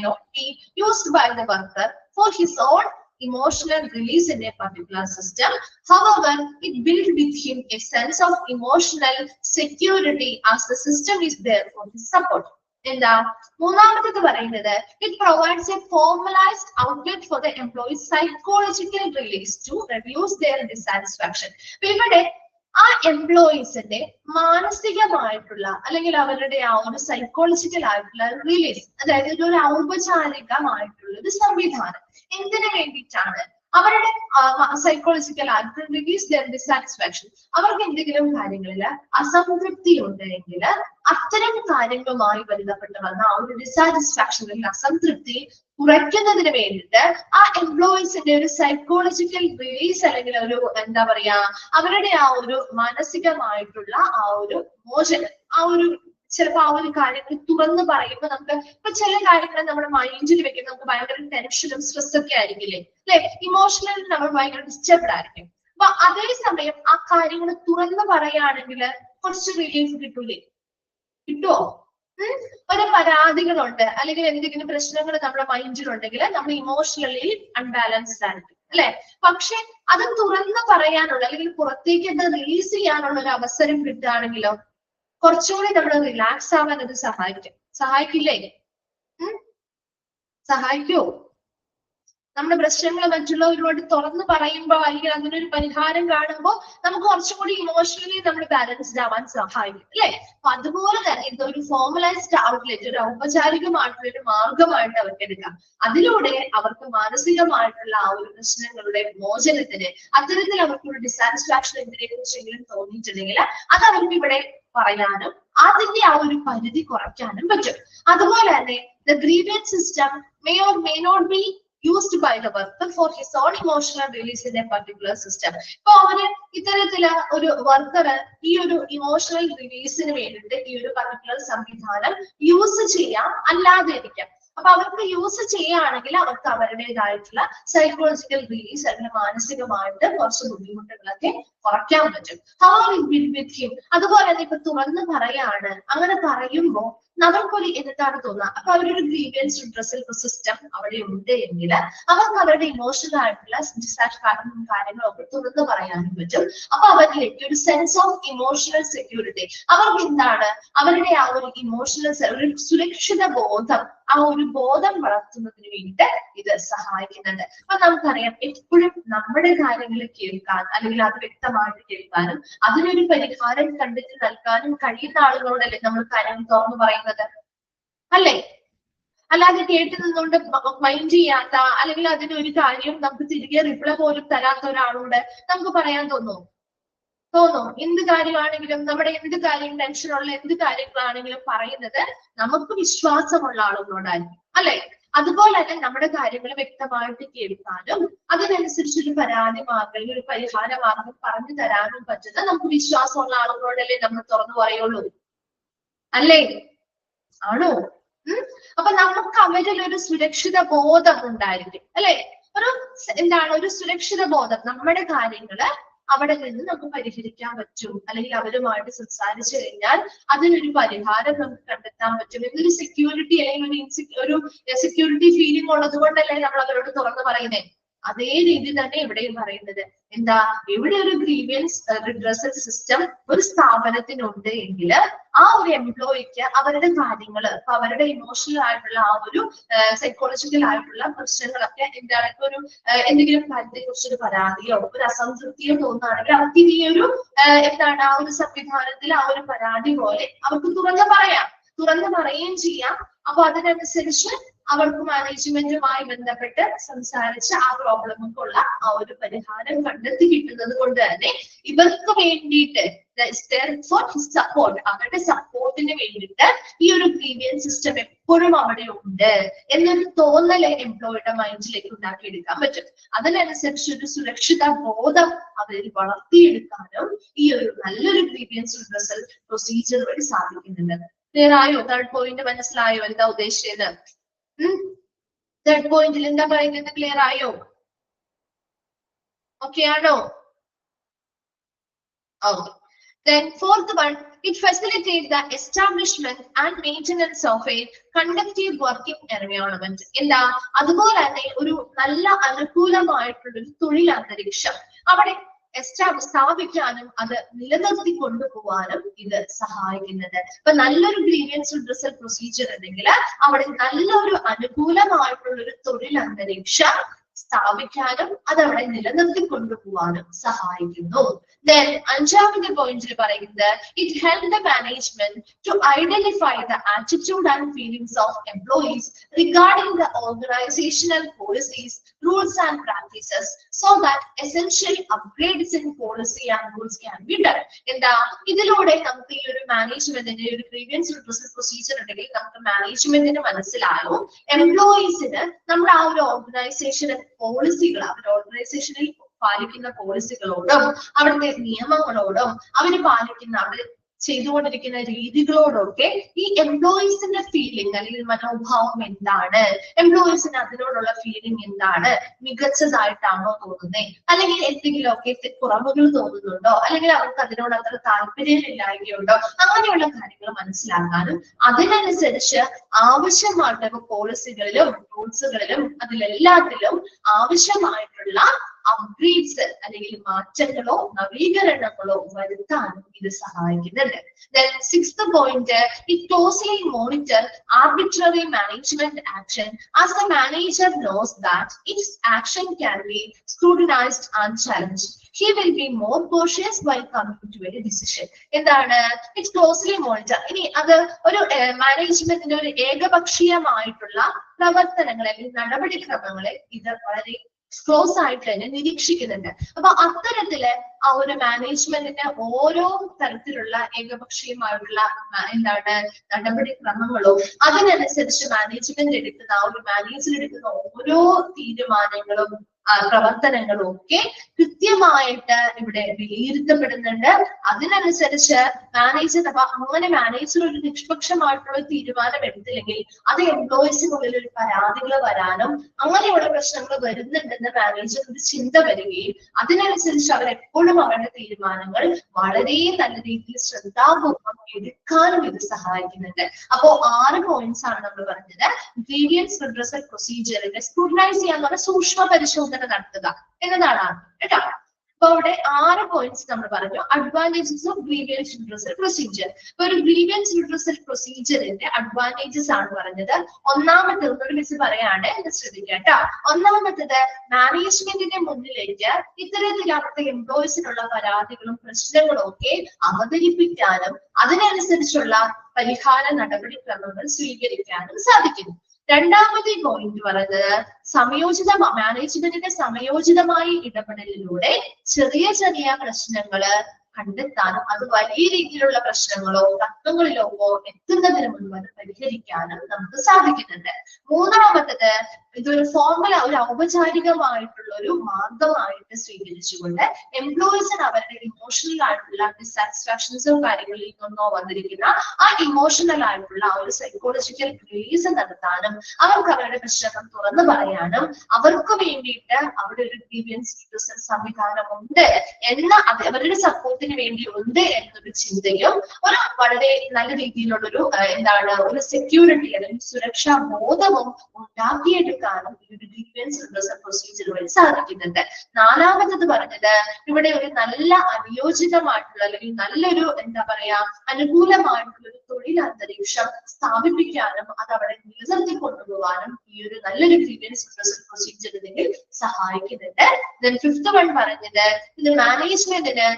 not be used by the worker for his own emotional release in a particular system. However, it builds with him a sense of emotional security as the system is there for his support. എന്താ മൂന്നാമത്തേത് പറയുന്നത്, it provides a formalised outlet for the employees psychological release to reduce their dissatisfaction. ഇവിടെ ആ എംപ്ലോയീസിന്റെ മാനസികമായിട്ടുള്ള അല്ലെങ്കിൽ അവരുടെ ആ ഒരു സൈക്കോളജിക്കൽ ആയിട്ടുള്ള റിലീസ്, അതായത് ഒരു ഔപചാരികമായിട്ടുള്ള ഒരു സംവിധാനം എന്തിനു വേണ്ടിയിട്ടാണ്? അവരുടെ സൈക്കോളജിക്കൽ ആയിട്ട് റിലീസ് ദെയർ ഡിസാറ്റിസ്ഫാക്ഷൻ. അവർക്ക് എന്തെങ്കിലും കാര്യങ്ങളിൽ അസംതൃപ്തി ഉണ്ടെങ്കിൽ അത്തരം കാര്യങ്ങളുമായി ബന്ധപ്പെട്ട് വന്ന ആ ഒരു ഡിസാറ്റിസ്ഫാക്ഷൻ അല്ലെങ്കിൽ അസംതൃപ്തി കുറയ്ക്കുന്നതിന് വേണ്ടിയിട്ട് ആ എംപ്ലോയീസിന്റെ ഒരു സൈക്കോളജിക്കൽ റിലീസ് അല്ലെങ്കിൽ ഒരു എന്താ പറയാ അവരുടെ ആ ഒരു മാനസികമായിട്ടുള്ള ആ ഒരു മോചനം, ആ ഒരു ചിലപ്പോൾ ആ ഒരു കാര്യങ്ങൾ തുറന്ന് പറയുമ്പോൾ നമുക്ക് ഇപ്പൊ ചില കാര്യങ്ങൾ നമ്മുടെ മൈൻഡിൽ വെക്കുമ്പോൾ നമുക്ക് ഭയങ്കര ടെൻഷനും സ്ട്രെസ് ഒക്കെ ആയിരിക്കില്ലേ അല്ലെ? ഇമോഷണലി നമ്മൾ ഭയങ്കര ഡിസ്റ്റർബ്ഡ് ആയിരിക്കും. അപ്പൊ അതേസമയം ആ കാര്യങ്ങൾ തുറന്ന് പറയുകയാണെങ്കിൽ കുറച്ച് റിലീഫ് കിട്ടൂലേ? കിട്ടുമോ? ഒരു പരാതികളുണ്ട് അല്ലെങ്കിൽ എന്തെങ്കിലും പ്രശ്നങ്ങൾ നമ്മുടെ മൈൻഡിലുണ്ടെങ്കിൽ നമ്മൾ ഇമോഷണലി അൺബാലൻസ്ഡ് ആയിരിക്കും അല്ലെ? പക്ഷെ അത് തുറന്ന് പറയാനുള്ള അല്ലെങ്കിൽ പുറത്തേക്ക് അത് റിലീസ് ചെയ്യാനുള്ള ഒരു അവസരം കിട്ടുകയാണെങ്കിലോ കുറച്ചുകൂടി നമ്മൾ റിലാക്സ് ആവാൻ അത് സഹായിക്കില്ലേ? സഹായിക്കോ? നമ്മുടെ പ്രശ്നങ്ങൾ മറ്റുള്ളവരോട് തുറന്ന് പറയുമ്പോൾ അല്ലെങ്കിൽ അതിനൊരു പരിഹാരം കാണുമ്പോൾ നമുക്ക് കുറച്ചും കൂടി ഇമോഷണലി നമ്മൾ ബാലൻസ്ഡ് ആവാൻ സഹായിക്കും അല്ലെ? അപ്പൊ അതുപോലെ തന്നെ ഇതൊരു ഫോർമലൈസ്ഡ് ഔട്ട്ലെറ്റ്, ഒരു ഔപചാരികമായിട്ടുള്ള ഒരു മാർഗമായിട്ട് അവർക്ക് എടുക്കാം. അതിലൂടെ അവർക്ക് മാനസികമായിട്ടുള്ള ആ ഒരു പ്രശ്നങ്ങളുടെ മോചനത്തിന്, അത്തരത്തിൽ അവർക്കൊരു ഡിസാറ്റിസ്ഫാക്ഷൻ എന്തിനെ കുറിച്ചെങ്കിലും തോന്നിയിട്ടുണ്ടെങ്കിൽ അത് അവർക്ക് ഇവിടെ പറയാനും അതിന്റെ ആ ഒരു പരിധി കുറയ്ക്കാനും പറ്റും. അതുപോലെ തന്നെ the grievance system may or may not be used by the worker for his own emotional release in a particular system. ഇപ്പൊ അവര് ഇത്തരത്തില് ഒരു വർക്കർ ഈ ഒരു ഇമോഷണൽ റിലീസിന് വേണ്ടിയിട്ട് ഈ ഒരു പർട്ടിക്കുലർ സംവിധാനം യൂസ് ചെയ്യാം, അല്ലാതെ ഇരിക്കാം. അപ്പൊ അവർക്ക് യൂസ് ചെയ്യുകയാണെങ്കിൽ അവർക്ക് അവരുടേതായിട്ടുള്ള സൈക്കോളജിക്കൽ റിലീസ് അല്ലെങ്കിൽ മാനസികമായിട്ട് കുറച്ച് ബുദ്ധിമുട്ടുകളൊക്കെ കുറയ്ക്കാൻ പറ്റും. അതുപോലെ തന്നെ ഇപ്പൊ തുറന്ന് പറയാണ്, അങ്ങനെ പറയുമ്പോൾ നമുക്കൊരു എന്താണ് തോന്നുക? അപ്പൊ അവരൊരു ഗ്രീവൻസ് റിഡ്രസൽ സിസ്റ്റം അവിടെ ഉണ്ട് എങ്കിൽ അവർക്ക് അവരുടെ ഇമോഷണൽ ആയിട്ടുള്ള ഡിസാറ്റിസ്ഫാക്ഷനും കാര്യങ്ങളൊക്കെ തുറന്ന് പറയാനും പറ്റും. അപ്പൊ അവരിലേക്ക് ഒരു സെൻസ് ഓഫ് ഇമോഷണൽ സെക്യൂരിറ്റി, അവർക്ക് എന്താണ് അവരുടെ ആ ഒരു ഇമോഷണൽ ഒരു സുരക്ഷിത ബോധം, ആ ഒരു ബോധം വളർത്തുന്നതിന് വേണ്ടിയിട്ട് ഇത് സഹായിക്കുന്നുണ്ട്. അപ്പൊ നമുക്കറിയാം എപ്പോഴും നമ്മുടെ കാര്യങ്ങൾ കേൾക്കാൻ അല്ലെങ്കിൽ അത് വ്യക്തമായിട്ട് കേൾക്കാനും അതിനൊരു പരിഹാരം കണ്ടെത്തി നൽകാനും കഴിയുന്ന ആളുകളോടല്ലേ നമ്മൾ കാര്യങ്ങൾ തുറന്നു പറയുന്നത് അല്ലേ? അല്ലാതെ കേട്ട് നിന്നുകൊണ്ട് മൈൻഡ് ചെയ്യാത്ത അല്ലെങ്കിൽ അതിനൊരു കാര്യം നമുക്ക് തിരികെ റിപ്ലൈ പോലും തരാത്ത ഒരാളോട് നമുക്ക് പറയാൻ തോന്നും? എന്ത് കാര്യമാണെങ്കിലും നമ്മുടെ എന്ത് കാര്യം ടെൻഷനുള്ള എന്ത് കാര്യങ്ങളാണെങ്കിലും പറയുന്നത് നമുക്ക് വിശ്വാസമുള്ള ആളുകളോടായിരിക്കും അല്ലെ? അതുപോലെ തന്നെ നമ്മുടെ കാര്യങ്ങൾ വ്യക്തമായിട്ട് കേൾക്കാനും അതിനനുസരിച്ചൊരു പരാതി മാർഗം ഒരു പരിഹാര മാർഗം പറഞ്ഞു തരാനും പറ്റുന്ന നമുക്ക് വിശ്വാസമുള്ള ആളുകളോടല്ലേ നമ്മൾ തുറന്നു പറയുള്ളൂ അല്ലേ? ആണോ? അപ്പൊ നമുക്ക് അവരിൽ ഒരു സുരക്ഷിത ബോധം ഉണ്ടായിരിക്കും അല്ലെ? ഒരു സുരക്ഷിത ബോധം, നമ്മുടെ കാര്യങ്ങള് അവിടെ നിന്ന് നമുക്ക് പരിഹരിക്കാൻ പറ്റും അല്ലെങ്കിൽ അവരുമായിട്ട് സംസാരിച്ചു കഴിഞ്ഞാൽ അതിനൊരു പരിഹാരം നമുക്ക് കണ്ടെത്താൻ പറ്റും എന്നൊരു സെക്യൂരിറ്റി അല്ലെങ്കിൽ ഒരു സെക്യൂരിറ്റി ഫീലിംഗ് ഉള്ളത് കൊണ്ടല്ലേ നമ്മൾ അവരോട് തുറന്നു പറയുന്നേ. അതേ രീതി തന്നെ ഇവിടെയും പറയുന്നത് എന്താ? ഇവിടെ ഒരു ഗ്രീവൻസ് റിഡ്രസൽ സിസ്റ്റം ഒരു സ്ഥാപനത്തിനുണ്ട് എങ്കിൽ ആ ഒരു എംപ്ലോയിക്ക് അവരുടെ കാര്യങ്ങള്, അവരുടെ ഇമോഷണൽ ആയിട്ടുള്ള ആ ഒരു സൈക്കോളജിക്കൽ ആയിട്ടുള്ള പ്രശ്നങ്ങളൊക്കെ എന്താണ്, ഇപ്പൊ ഒരു എന്തെങ്കിലും കാര്യത്തെ കുറിച്ചൊരു പരാതിയോ ഒരു അസംതൃപ്തിയോ തോന്നുകയാണെങ്കിൽ അവർക്ക് ഈ ഒരു എന്താണ് ആ ഒരു സംവിധാനത്തിൽ ആ ഒരു പരാതി പോലെ അവർക്ക് തുറന്നു പറയുകയും ചെയ്യാം. അപ്പൊ അതിനനുസരിച്ച് അവർക്ക് മാനേജ്മെന്റുമായി ബന്ധപ്പെട്ട് സംസാരിച്ച് ആ പ്രോബ്ലമുക്കുള്ള ആ ഒരു പരിഹാരം കണ്ടെത്തി കിട്ടുന്നത് കൊണ്ട് തന്നെ ഇവർക്ക് വേണ്ടിയിട്ട് സപ്പോർട്ട്, അവരുടെ സപ്പോർട്ടിന് വേണ്ടിയിട്ട് ഈ ഒരു ഗ്രീവിയൻസ് സിസ്റ്റം എപ്പോഴും അവിടെ ഉണ്ട് എന്നൊരു തോന്നല് എംപ്ലോയിയുടെ മൈൻഡിലേക്ക് ഉണ്ടാക്കിയെടുക്കാൻ പറ്റും. അതിനനുസരിച്ച് ഒരു സുരക്ഷിത ബോധം അവരിൽ വളർത്തിയെടുക്കാനും ഈ ഒരു നല്ലൊരു ഗ്രീവിയൻസ് റിഡ്രസൽ പ്രൊസീജിയർ വഴി സാധിക്കുന്നുണ്ട്. ക്ലിയർ ആയോ? തേർഡ് പോയിന്റ് മനസ്സിലായോ എന്താ ഉദ്ദേശിച്ചത്? തേർഡ് പോയിന്റിൽ എന്താ പറയുന്നത്? ക്ലിയർ ആയോ? ഓക്കെ ആണോ? Okay. Then fourth one, it facilitates the establishment and maintenance of a conducive working environment. എന്താ? അതുപോലെ തന്നെ ഒരു നല്ല അനുകൂലമായിട്ടുള്ള ഒരു തൊഴിൽ അന്തരീക്ഷം അവിടെ സ്ഥാപിക്കാനും അത് നിലനിർത്തി കൊണ്ടുപോകാനും ഇത് സഹായിക്കുന്നത്. അപ്പൊ നല്ലൊരു ഗ്രീവിയൻസ് റിഡ്രസൽ പ്രൊസീജിയർ ഉണ്ടെങ്കിൽ അവിടെ നല്ലൊരു അനുകൂലമായിട്ടുള്ള ഒരു തൊഴിൽ അന്തരീക്ഷം സ്ഥാപിക്കാനും അതവിടെ നിലനിർത്തി കൊണ്ടുപോകാനും സഹായിക്കുന്നു. Then അഞ്ചാമത്തെ പോയിന്റിൽ പറയുന്നത് it helps the management to identify the attitude and feelings of employees regarding the organizational policies, rules and practices so that essential upgrades in policy and rules can be done. എന്താ? ഇതിലൂടെ നമുക്ക് ഈ ഒരു മാനേജ്മെന്റിന്റെ ഒരു ഗ്രീവിയൻസ് റിഡ്രസൽ പ്രൊസീജിയർ ഉണ്ടെങ്കിൽ നമുക്ക് മാനേജ്മെന്റിന് മനസ്സിലായോ എംപ്ലോയീസിന് നമ്മുടെ ആ ഒരു ഓർഗനൈസേഷന് പോളിസികൾ, അവരുടെ ഓർഗനൈസേഷനിൽ പാലിക്കുന്ന പോളിസികളോടും അവിടുത്തെ നിയമങ്ങളോടും അവര് പാലിക്കുന്ന അവര് ചെയ്തുകൊണ്ടിരിക്കുന്ന രീതികളോടൊക്കെ ഈ എംപ്ലോയീസിന്റെ ഫീലിംഗ് അല്ലെങ്കിൽ മനോഭാവം എന്താണ്, എംപ്ലോയീസിന് അതിനോടുള്ള ഫീലിംഗ് എന്താണ്, മികച്ചതായിട്ടാണോ തോന്നുന്നത്, അല്ലെങ്കിൽ എന്തെങ്കിലുമൊക്കെ കുറവുകൾ തോന്നുന്നുണ്ടോ, അല്ലെങ്കിൽ അവർക്ക് അതിനോട് അത്ര താല്പര്യമില്ലായ്മയുണ്ടോ, അങ്ങനെയുള്ള കാര്യങ്ങൾ മനസ്സിലാക്കാനും അതിനനുസരിച്ച് ആവശ്യമായിട്ടുള്ള പോളിസികളിലും റൂൾസുകളിലും അതിലെല്ലാത്തിലും ആവശ്യമായിട്ടുള്ള അപ്ഗ്രേഡ്സ് അല്ലെങ്കിൽ മാറ്റങ്ങളോ നവീകരണങ്ങളോ വരുത്താനും ഇത് സഹായിക്കുന്നുണ്ട്. Then sixth point, it closely monitor arbitrary management action as the manager knows that its action can be scrutinized and challenged. He will be more cautious while coming to a decision. എന്താണ്? It closely monitor. ഇനി അത് ഒരു മാനേജ്മെന്റിന്റെ ഒരു ഏകപക്ഷീയമായിട്ടുള്ള പ്രവർത്തനങ്ങളെ അല്ലെങ്കിൽ നടപടിക്രമങ്ങളെ ഇത് വളരെ ക്ലോസ് ആയിട്ട് തന്നെ നിരീക്ഷിക്കുന്നുണ്ട്. അപ്പൊ അത്തരത്തില് ആ ഒരു മാനേജ്മെന്റിന്റെ ഓരോ തരത്തിലുള്ള ഏകപക്ഷീയമായിട്ടുള്ള എന്താണ് നടപടിക്രമങ്ങളും അതിനനുസരിച്ച് മാനേജ്മെന്റ് എടുക്കുന്ന ആ ഒരു മാനേജർ എടുക്കുന്ന ഓരോ തീരുമാനങ്ങളും പ്രവർത്തനങ്ങളും ഒക്കെ കൃത്യമായിട്ട് ഇവിടെ വിലയിരുത്തപ്പെടുന്നുണ്ട്. അതിനനുസരിച്ച് മാനേജർ അങ്ങനെ മാനേജർ ഒരു നിഷ്പക്ഷമായിട്ടുള്ള തീരുമാനം എടുത്തില്ലെങ്കിൽ അത് എംപ്ലോയീസിനുള്ളിൽ ഒരു പരാതികൾ വരാനും അങ്ങനെയുള്ള പ്രശ്നങ്ങൾ വരുന്നുണ്ടെന്ന് മാനേജർ ഒരു ചിന്ത വരികയും അതിനനുസരിച്ച് അവരെപ്പോഴും അവരുടെ തീരുമാനങ്ങൾ വളരെ നല്ല രീതിയിൽ ശ്രദ്ധാപൂർവ്വം എടുക്കാനും ഇത് സഹായിക്കുന്നുണ്ട്. അപ്പോ 6 പോയിന്റ്സ് ആണ് നമ്മൾ പറഞ്ഞത്. ഗ്രീവിയൻസ് റിഡ്രസൽ പ്രൊസീജിയറിനെ സ്ക്രൂട്ടനൈസ് ചെയ്യാന്ന് പറഞ്ഞാൽ സൂക്ഷ്മ പരിശോധന നടത്തുക എന്നതാണ് കേട്ടോ. അപ്പൊ അവിടെ 6 പോയിന്റ്സ് നമ്മൾ പറഞ്ഞു. Advantages of grievance redressal procedure. ഇപ്പൊ ഒരു ഗ്രീവിയൻസ് റിഡ്രസൽ പ്രൊസീജിയറിന്റെ അഡ്വാൻറ്റേജസ് ആണ് പറഞ്ഞത്. ഒന്നാമത്തെ ഒന്നൊരു മിസ് പറയാണ്, ശ്രദ്ധിക്കുക കേട്ടോ. ഒന്നാമത്തത് മാനേജ്മെന്റിന്റെ മുന്നിലേക്ക് ഇത്തരത്തിൽ അവിടുത്തെ എംപ്ലോയീസിനുള്ള പരാതികളും പ്രശ്നങ്ങളും ഒക്കെ അവതരിപ്പിക്കാനും അതിനനുസരിച്ചുള്ള പരിഹാര നടപടിക്രമങ്ങൾ സ്വീകരിക്കാനും സാധിക്കുന്നു. രണ്ടാമത്തെ പോയിന്റ് പറയുന്നത് സംയോജിത മാനേജ്മെന്റിന്റെ സമയോചിതമായ ഇടപെടലിലൂടെ ചെറിയ ചെറിയ പ്രശ്നങ്ങള് കണ്ടെത്താനും അത് വലിയ രീതിയിലുള്ള പ്രശ്നങ്ങളോ തത്വങ്ങളിലോ എത്തുന്നതിന് മുൻപ് അത് പരിഹരിക്കാനും നമുക്ക് സാധിക്കുന്നുണ്ട്. മൂന്നാമത്തത് ഇതൊരു ഫോർമുല, ഒരു ഔപചാരികമായിട്ടുള്ള ഒരു മാർഗമായിട്ട് സ്വീകരിച്ചുകൊണ്ട് എംപ്ലോയീസിന് അവരുടെ ഇമോഷണൽ ആയിട്ടുള്ള ഡിസാറ്റിസ്ഫാക്ഷൻസോ കാര്യങ്ങളിൽ നിന്നോ വന്നിരിക്കുന്ന ആ ഇമോഷണൽ ആയിട്ടുള്ള ആ ഒരു സൈക്കോളജിക്കൽ റിലീസ് നടത്താനും അവർക്ക് അവരുടെ പ്രശ്നങ്ങൾ തുറന്നു പറയാനും അവർക്ക് വേണ്ടിയിട്ട് അവിടെ ഒരു ഗ്രീവിയൻസ് റിഡ്രസൽ സംവിധാനം ഉണ്ട് എന്ന അവരുടെ സപ്പോർട്ടിന് വേണ്ടി ഉണ്ട് എന്നൊരു ചിന്തയും ഒരു വളരെ നല്ല രീതിയിലുള്ള ഒരു ഒരു സെക്യൂരിറ്റി അല്ലെങ്കിൽ സുരക്ഷാ ബോധവും ഉണ്ടാക്കിയെടുക്കാനും ഈ ഒരു ഗ്രീവിയൻസ് റിഡ്രസൽ പ്രൊസീജിയർ വഴി സാധിക്കുന്നുണ്ട്. നാലാമത്തത് പറഞ്ഞത് ഇവിടെ ഒരു നല്ല അനുയോജിതമായിട്ടുള്ള അല്ലെങ്കിൽ നല്ലൊരു അനുകൂലമായിട്ടുള്ള ഒരു നടപടിയിൽ അന്തരീക്ഷം സ്ഥാപിപ്പിക്കാനും അത് അവിടെ നിലനിർത്തി കൊണ്ടുപോകാനും ഈ ഒരു നല്ലൊരു ഗ്രീവിയൻസ് റിഡ്രസൽ പ്രൊസീജിയർ ഇതിൽ സഹായിക്കുന്നുണ്ട്. ദെൻ ഫിഫ്ത്ത് വൺ പറഞ്ഞത് ഇത് മാനേജ്മെന്റിന്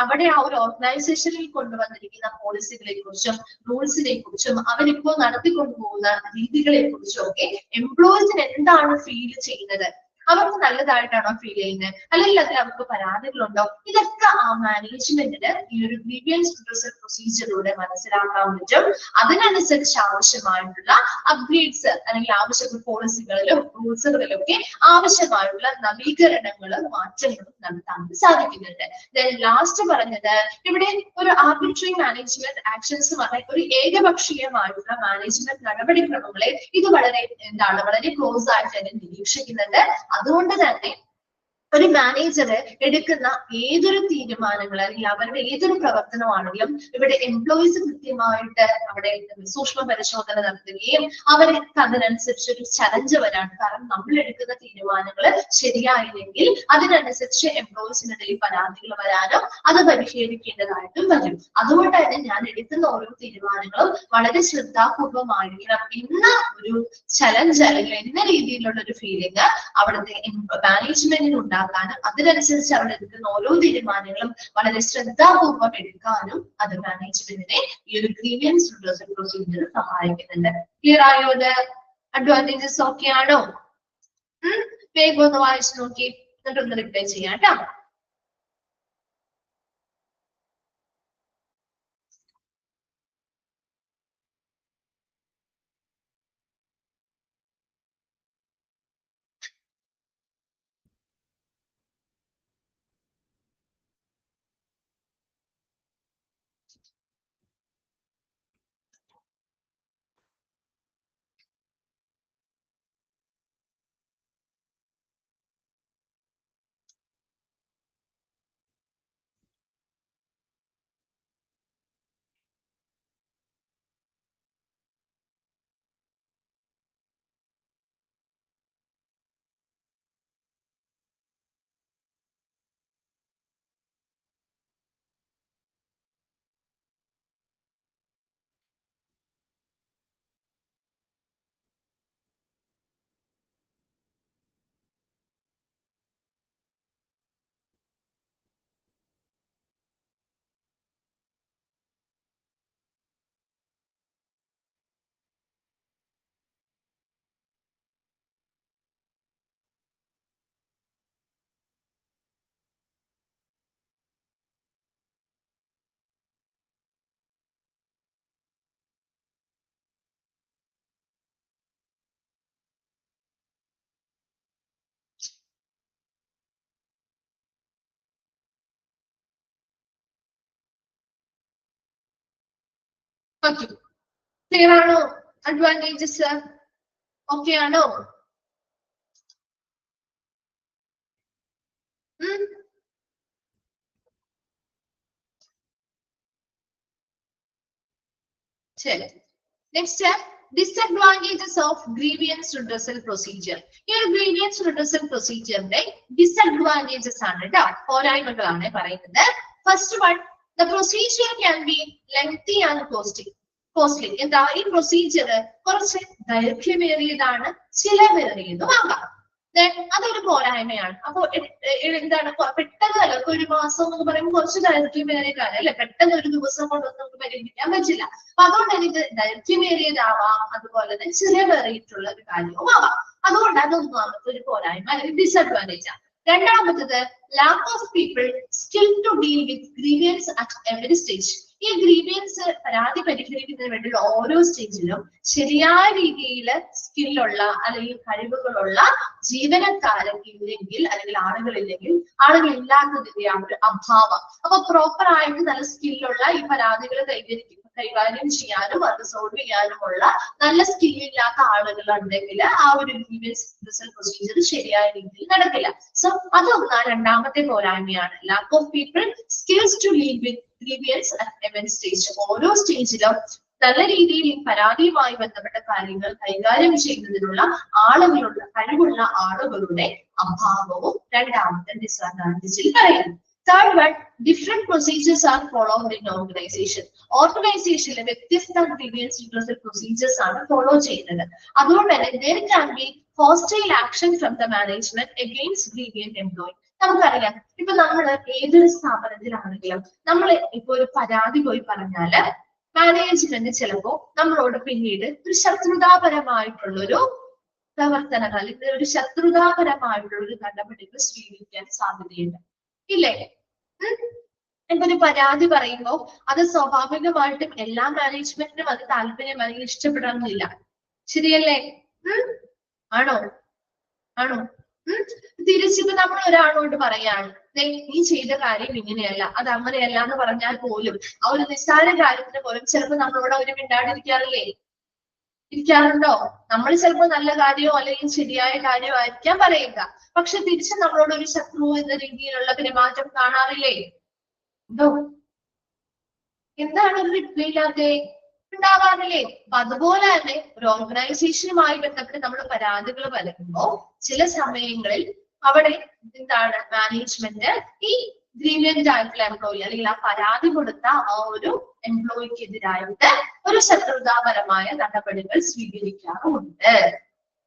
അവിടെ ആ ഒരു ഓർഗനൈസേഷനിൽ കൊണ്ടുവന്നിരിക്കുന്ന പോളിസികളെ കുറിച്ചും റൂൾസിനെ കുറിച്ചും അവരിപ്പോൾ നടത്തിക്കൊണ്ടുപോകുന്ന രീതികളെ കുറിച്ചും ഒക്കെ എംപ്ലോയീസിന് എന്താണ് ഫീൽ ചെയ്യുന്നത്, അവർക്ക് നല്ലതായിട്ടാണോ ഫീൽ ചെയ്യുന്നത്, അല്ലെങ്കിൽ അതിൽ അവർക്ക് പരാതികളുണ്ടോ, ഇതൊക്കെ ആ മാനേജ്മെന്റിന് ഈ ഒരു ഗ്രീവിയൻസ് റിഡ്രസൽ പ്രൊസീജിയറിലൂടെ മനസ്സിലാക്കാൻ പറ്റും. അതിനനുസരിച്ച് ആവശ്യമായിട്ടുള്ള അപ്ഗ്രേഡ്സ് അല്ലെങ്കിൽ ആവശ്യമായ പോളിസികളിലും റൂൾസുകളിലും ഒക്കെ ആവശ്യമായിട്ടുള്ള നവീകരണങ്ങളും മാറ്റങ്ങളും നടത്താൻ സാധിക്കുന്നുണ്ട്. ലാസ്റ്റ് പറഞ്ഞത് ഇവിടെ ഒരു ആർബിട്രറി മാനേജ്മെന്റ് ആക്ഷൻസ് ഒരു ഏകപക്ഷീയമായിട്ടുള്ള മാനേജ്മെന്റ് നടപടിക്രമങ്ങളെ ഇത് വളരെ ക്ലോസ് ആയിട്ട് തന്നെ നിരീക്ഷിക്കുന്നുണ്ട്. അതുകൊണ്ട് തന്നെ ഒരു മാനേജർ എടുക്കുന്ന ഏതൊരു തീരുമാനങ്ങൾ അല്ലെങ്കിൽ അവരുടെ ഏതൊരു പ്രവർത്തനമാണെങ്കിലും ഇവിടെ എംപ്ലോയീസ് കൃത്യമായിട്ട് അവിടെ സൂക്ഷ്മ പരിശോധന നടത്തുകയും അവർക്ക് അതിനനുസരിച്ച് ഒരു ചലഞ്ച് വരാണ്. കാരണം നമ്മൾ എടുക്കുന്ന തീരുമാനങ്ങൾ ശരിയായില്ലെങ്കിൽ അതിനനുസരിച്ച് എംപ്ലോയീസിനിടയിൽ പരാതികൾ വരാനും അത് പരിഹരിക്കേണ്ടതായിട്ടും വരും. അതുകൊണ്ട് തന്നെ ഞാൻ എടുക്കുന്ന ഓരോ തീരുമാനങ്ങളും വളരെ ശ്രദ്ധാപൂർവമായിരിക്കണം എന്ന ഒരു ചലഞ്ച് അല്ലെങ്കിൽ എന്ന രീതിയിലുള്ള ഒരു ഫീലിംഗ് അവിടുത്തെ മാനേജ്മെന്റിന് ഉണ്ടാകും. അതിനനുസരിച്ച് അവിടെ എടുക്കുന്ന ഓരോ തീരുമാനങ്ങളും വളരെ ശ്രദ്ധാപൂർവം എടുക്കാനും അത് മാനേജ്മെന്റിനെ ഈ ഒരു ഗ്രീവിയൻസ് റിഡ്രസൽ പ്രൊസീജിയർ സഹായിക്കുന്നുണ്ട്. ക്ലിയർ ആയോ? അത് അഡ്വാൻറ്റേജസ് ഓക്കെ ആണോ? വേഗം ഒന്ന് വായിച്ചു നോക്കി എന്നിട്ടൊന്ന് റിപ്ലൈ ചെയ്യാം കേട്ടോ. ഓക്കെ, ക്ലിയർ ആണോ? അഡ്വാൻറ്റേജസ് ഓക്കെ ആണോ? ശരി, next disadvantages of grievance redressal procedure. ഈ ഒരു ഗ്രീവിയൻസ് റിഡ്രസൽ പ്രൊസീജിയറിന്റെ ഡിസഡ്വാൻറ്റേജസ് ആണ് കേട്ടോ, പോരായ്മകളാണ് പറയുന്നത്. First one, the procedure can be lengthy and costly. എന്താ ഈ പ്രൊസീജിയർ കുറച്ച് ദൈർഘ്യമേറിയതാണ്, ചിലവേറിയതുമാകാം. അതൊരു പോരായ്മയാണ്. അപ്പൊ എന്താണ്, പെട്ടെന്ന് അല്ല, ഒരു മാസം എന്ന് പറയുമ്പോൾ കുറച്ച് ദൈർഘ്യമേറിയ കാര്യം അല്ലെ, പെട്ടെന്ന് ഒരു ദിവസം കൊണ്ടൊന്നും നമുക്ക് പരിഹരിക്കാൻ പറ്റില്ല. അപ്പൊ അതുകൊണ്ട് തന്നെ ഇത് ദൈർഘ്യമേറിയതാവാം, അതുപോലെ തന്നെ ചിലവേറിയിട്ടുള്ള ഒരു കാര്യവും ആവാം. അതുകൊണ്ട് അതൊന്നും ഒരു പോരായ്മ അല്ലെങ്കിൽ ഡിസഡ്വാൻറ്റേജ് ആണ്. രണ്ടാമത്തത്, lack of people skill to deal with grievance at every stage. ഈ ഗ്രീവിയൻസ് പരാതി പരിഹരിക്കുന്നതിന് വേണ്ടിയുള്ള ഓരോ സ്റ്റേജിലും ശരിയായ രീതിയിൽ സ്കില്ലുള്ള അല്ലെങ്കിൽ കഴിവുകളുള്ള ജീവനക്കാരില്ലെങ്കിൽ അല്ലെങ്കിൽ ആളുകളില്ലാത്തതിന്റെ ആ ഒരു അഭാവം. അപ്പൊ പ്രോപ്പർ ആയിട്ട് നല്ല സ്കില്ലുള്ള ഈ പരാതികൾ കൈകാര്യം ചെയ്യാനും അത് സോൾവ് ചെയ്യാനുമുള്ള നല്ല സ്കില്ലില്ലാത്ത ആളുകൾ ഉണ്ടെങ്കിൽ ആ ഒരു ഗ്രീവിയൻസ് റിഡ്രസൽ പ്രൊസീജിയർ ശരിയായ രീതിയിൽ നടക്കില്ല. സോ അതൊന്നാ രണ്ടാമത്തെ പോരായ്മയാണ്, lack of people skills to lead with grievance at every stage. ഓരോ സ്റ്റേജിലും നല്ല രീതിയിൽ ഈ പരാതിയുമായി ബന്ധപ്പെട്ട കാര്യങ്ങൾ കൈകാര്യം ചെയ്യുന്നതിനുള്ള കഴിവുള്ള ആളുകളുടെ അഭാവവും രണ്ടാമത്തെ ഡിസഡ്വാൻറ്റേജിൽ പറയുന്നു. Third one, different procedures are followed in organization. Organizationലെ വ്യത്യസ്ത grievance redressal procedures ആണ് follow ചെയ്യുന്നത്. അതുകൊണ്ട് തന്നെ there can be hostile action from the management against grievant employee. നമുക്കറിയാം, ഇപ്പൊ നമ്മൾ ഏതൊരു സ്ഥാപനത്തിലാണെങ്കിലും നമ്മൾ ഇപ്പൊ ഒരു പരാതി പോയി പറഞ്ഞാല് മാനേജ്മെന്റ് ചിലപ്പോ നമ്മളോട് പിന്നീട് ഒരു ശത്രുതാപരമായിട്ടുള്ളൊരു പ്രവർത്തനങ്ങൾ അല്ലെങ്കിൽ ഒരു ശത്രുതാപരമായിട്ടുള്ള ഒരു നടപടികൾ സ്വീകരിക്കാൻ സാധ്യതയുണ്ട്, ഇല്ലേ? ഇപ്പൊ ഒരു പരാതി പറയുമ്പോൾ അത് സ്വാഭാവികമായിട്ടും എല്ലാ മാനേജ്മെന്റിനും അത് താല്പര്യം അല്ലെങ്കിൽ ഇഷ്ടപ്പെടണമെന്നില്ല, ശരിയല്ലേ? ആണോ? ആണോ? തിരിച്ചിപ്പോ നമ്മൾ ഒരാളോട് പറയാണ്, നീ ചെയ്ത കാര്യം ഇങ്ങനെയല്ല, അത് അങ്ങനെയല്ല എന്ന് പറഞ്ഞാൽ പോലും ആ ഒരു നിസ്സാര കാര്യത്തിന് പോലും ചിലപ്പോൾ നമ്മളോട് അവര് മിണ്ടാണ്ടിരിക്കാറില്ലേ? ഇരിക്കാറുണ്ടോ? നമ്മൾ ചിലപ്പോൾ നല്ല കാര്യമോ അല്ലെങ്കിൽ ശരിയായ കാര്യമോ ആയിരിക്കാം പറയുക, പക്ഷെ തിരിച്ച് നമ്മളോട് ഒരു ശത്രു എന്ന രീതിയിലുള്ള പെരുമാറ്റം കാണാറില്ലേ? ഉണ്ടോ? എന്താണ് റിപ്ലൈ ഇല്ലാതെ? ഉണ്ടാവാറില്ലേ? അപ്പൊ അതുപോലെ തന്നെ ഒരു ഓർഗനൈസേഷനുമായി ബന്ധപ്പെട്ട് നമ്മൾ പരാതികൾ പറയുമ്പോൾ ചില സമയങ്ങളിൽ അവിടെ എന്താണ് മാനേജ്മെന്റ് ഈ ഗ്രീവിയന്റ് ആയിട്ടുള്ള എംപ്ലോയി അല്ലെങ്കിൽ ആ പരാതി കൊടുത്ത ആ ഒരു എംപ്ലോയിക്കെതിരായിട്ട് ഒരു ശത്രുതാപരമായ നടപടികൾ സ്വീകരിക്കാറുണ്ട്.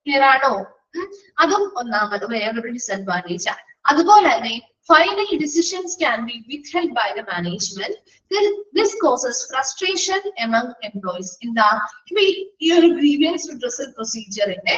ക്ലിയർ ആണോ? അതും ഒന്നാമത് വേറൊരു ഡിസഡ്വാൻറ്റേജ് ആണ്. അതുപോലെ തന്നെ final decisions can be withheld by the management. This causes frustration among employees. ഈ ഒരു grievance redressal procedure-ന്റെ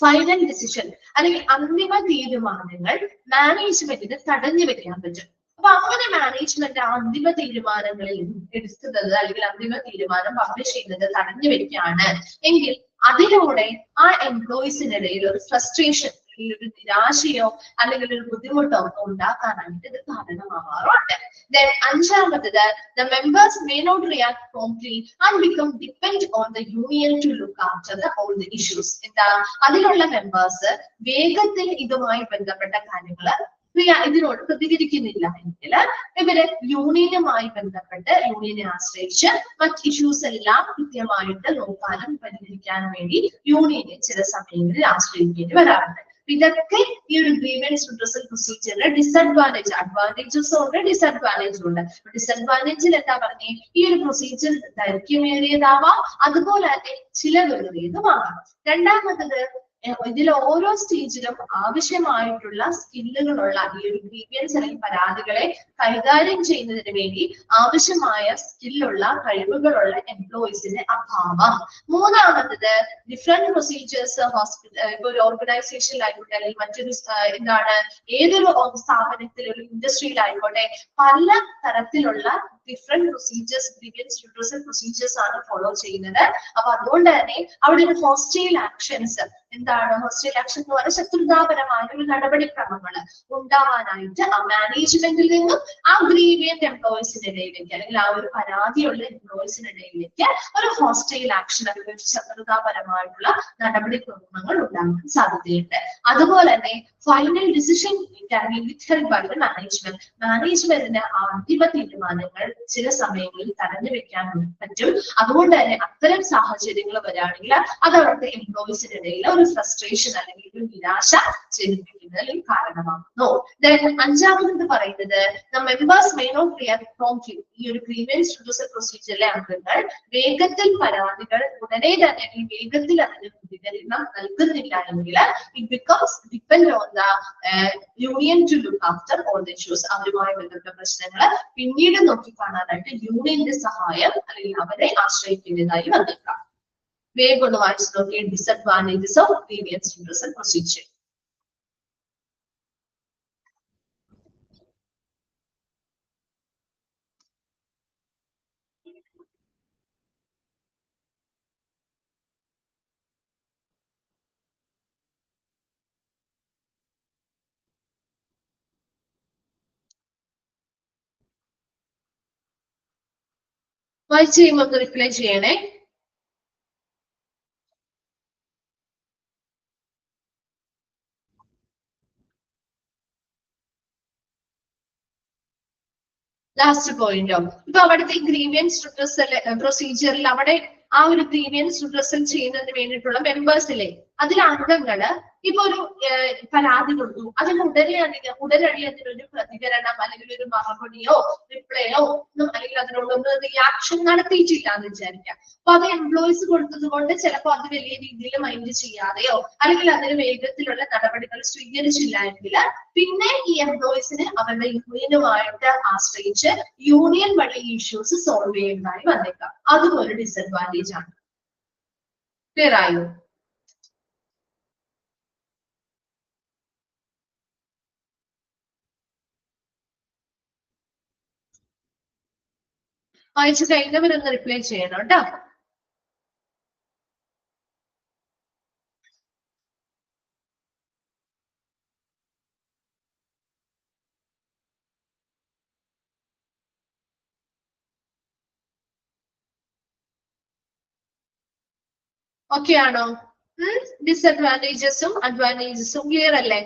ഫൈനൽ ഡിസിഷൻ അല്ലെങ്കിൽ അന്തിമ തീരുമാനങ്ങൾ മാനേജ്മെന്റിന് തടഞ്ഞു വെക്കാൻ പറ്റും. അപ്പൊ അങ്ങനെ മാനേജ്മെന്റ് ആ അന്തിമ തീരുമാനങ്ങളിൽ എടുക്കുന്നത് അല്ലെങ്കിൽ അന്തിമ തീരുമാനം പബ്ലിഷ് ചെയ്യുന്നത് തടഞ്ഞു വെക്കുകയാണ് എങ്കിൽ അതിലൂടെ ആ എംപ്ലോയീസിനിടയിൽ ഒരു ഫ്രസ്ട്രേഷൻ, ഒരു നിരാശയോ അല്ലെങ്കിൽ ഒരു ബുദ്ധിമുട്ടോ ഉണ്ടാക്കാനായിട്ട് ഇത് കാരണമാവാറുണ്ട്. Then അഞ്ചാമത്തത്, the members may not react promptly and become dependent on the union to look after all the issues. എന്താ അതിലുള്ള മെമ്പേഴ്സ് വേഗത്തിൽ ഇതുമായി ബന്ധപ്പെട്ട കാര്യങ്ങൾ ഇതിനോട് പ്രതികരിക്കുന്നില്ല എങ്കിൽ ഇവര് യൂണിയനുമായി ബന്ധപ്പെട്ട് യൂണിയനെ ആശ്രയിച്ച് മറ്റ് ഇഷ്യൂസ് എല്ലാം കൃത്യമായിട്ട് നോക്കാനും പരിഹരിക്കാനും വേണ്ടി യൂണിയനെ ചില സമയങ്ങളിൽ ആശ്രയിക്കേണ്ടി വരാറുണ്ട്. ഇതൊക്കെ ഈ ഒരു ഗ്രീവൻസ് റിഡ്രസൽ പ്രൊസീജിയറിലെ ഡിസഡ്വാൻറ്റേജ്, അഡ്വാൻറ്റേജസും ഉണ്ട് ഡിസഡ്വാൻറ്റേജും ഉണ്ട്. ഡിസഡ്വാൻറ്റേജിൽ എന്താ പറഞ്ഞേ, ഈ ഒരു പ്രൊസീജിയർ ദൈർഘ്യമേറിയതാവാം, അതുപോലെ തന്നെ ചിലവേറിയതുമാകാം. രണ്ടാമത്തത്, ഇതിൽ ഓരോ സ്റ്റേജിലും ആവശ്യമായിട്ടുള്ള സ്കില്ലുകളുള്ള ഈ ഒരു ഗ്രീവിയൻസ് അല്ലെങ്കിൽ പരാതികളെ കൈകാര്യം ചെയ്യുന്നതിന് വേണ്ടി ആവശ്യമായ സ്കില്ലുള്ള കഴിവുകളുള്ള എംപ്ലോയീസിന്റെ അഭാവം. മൂന്നാമത്തത്, ഡിഫറെന്റ് പ്രൊസീജിയേഴ്സ് ഇപ്പൊ ഒരു ഓർഗനൈസേഷനിലായിക്കോട്ടെ അല്ലെങ്കിൽ മറ്റൊരു ഏതൊരു സ്ഥാപനത്തിൽ ഒരു ഇൻഡസ്ട്രിയിലായിക്കോട്ടെ പല തരത്തിലുള്ള different procedures, grievance redressal procedures ആണ് ഫോളോ ചെയ്യുന്നത്. അപ്പൊ അതുകൊണ്ട് തന്നെ അവിടെ ഒരു ഹോസ്റ്റൈൽ ആക്ഷൻസ്, എന്താണ് ഹോസ്റ്റൈൽ ആക്ഷൻ എന്ന് പറഞ്ഞാൽ ശത്രുതാപരമായ ഒരു നടപടിക്രമങ്ങൾ ഉണ്ടാവാനായിട്ട് ആ മാനേജ്മെന്റിൽ നിന്നും ആ ഗ്രീവിയന്റ് എംപ്ലോയീസിനിടയിലേക്ക് അല്ലെങ്കിൽ ആ ഒരു പരാതിയുള്ള എംപ്ലോയീസിനിടയിലേക്ക് ഒരു ഹോസ്റ്റൈൽ ആക്ഷൻ അല്ലെങ്കിൽ ഒരു ശത്രുതാപരമായിട്ടുള്ള നടപടിക്രമങ്ങൾ ഉണ്ടാകാൻ സാധ്യതയുണ്ട്. അതുപോലെ തന്നെ final decision withheld by the management. മാനേജ്മെന്റിന് അന്തിമ തീരുമാനങ്ങൾ ചില സമയങ്ങളിൽ തടഞ്ഞു വെക്കാൻ പറ്റും. അതുകൊണ്ട് തന്നെ അത്തരം സാഹചര്യങ്ങൾ വരികയാണെങ്കിൽ അത് അവിടുത്തെ എംപ്ലോയീസിനിടയിൽ ഒരു ഫ്രസ്ട്രേഷൻ അല്ലെങ്കിൽ ഒരു നിരാശ ജനിപ്പിക്കുന്നതിൽ കാരണമാകുന്നു. അഞ്ചാമത് പറയുന്നത്, members may not react promptly. ഈ ഒരു ഗ്രീവൻസ് റിഡ്രസൽ പ്രൊസീജിയറിലെ അംഗങ്ങൾ വേഗത്തിൽ പരാതികൾ ഉടനെ തന്നെ വേഗത്തിൽ അതിന് പ്രതികരണം നൽകുന്നില്ല എങ്കിൽ it becomes depend on the union to look after all the issues. അവരുമായി ബന്ധപ്പെട്ട പ്രശ്നങ്ങൾ പിന്നീട് നോക്കിക്കാണാനായിട്ട് യൂണിയന്റെ സഹായം അല്ലെങ്കിൽ അവരെ ആശ്രയിക്കുന്നതായി വന്നേക്കാം. വേഗം ഒന്ന് വായിച്ചു നോക്കിയ disadvantages of grievance redressal procedure. വായിച്ചു കഴിയുമ്പോൾ ഒന്ന് റിപ്ലൈ ചെയ്യണേ. ലാസ്റ്റ് പോയിന്റോ, ഇപ്പൊ അവിടുത്തെ ഗ്രീവിയൻസ് റിഡ്രസൽ പ്രൊസീജിയറിൽ അവിടെ ആ ഒരു ഗ്രീവിയൻസ് റിഡ്രസൽ ചെയ്യുന്നതിന് വേണ്ടിയിട്ടുള്ള മെമ്പേഴ്സ് ഇല്ലേ, അതിൽ അംഗങ്ങള് ഇപ്പൊ ഒരു പരാതി കൊടുത്തു, അതിന് ഉടനടി അതിനൊരു പ്രതികരണം അല്ലെങ്കിൽ ഒരു മറുപടിയോ റിപ്ലൈയോ ഒന്നും അല്ലെങ്കിൽ അതിനോടൊന്നും റിയാക്ഷൻ നടത്തിയിട്ടില്ല എന്ന് വിചാരിക്കാം. അപ്പൊ അത് എംപ്ലോയീസ് കൊടുത്തത് കൊണ്ട് ചിലപ്പോൾ അത് വലിയ രീതിയിൽ മൈൻഡ് ചെയ്യാതെയോ അല്ലെങ്കിൽ അതിന് വേഗത്തിലുള്ള നടപടികൾ സ്വീകരിച്ചില്ല എങ്കിൽ പിന്നെ ഈ എംപ്ലോയീസിന് അവരുടെ യൂണിയനുമായിട്ട് ആശ്രയിച്ച് യൂണിയൻ വഴി ഇഷ്യൂസ് സോൾവ് ചെയ്യുന്നതായി വന്നേക്കാം. അതും ഒരു ഡിസഡ്വാൻറ്റേജ് ആണ്. ക്ലിയർ ആയോ? വായിച്ചു കഴിഞ്ഞവരൊന്ന് റിപ്ലൈ ചെയ്യണം കേട്ടോ. ഓക്കെ ആണോ? ഡിസഡ്വാൻറ്റേജസും അഡ്വാൻറ്റേജസും ക്ലിയർ അല്ലേ?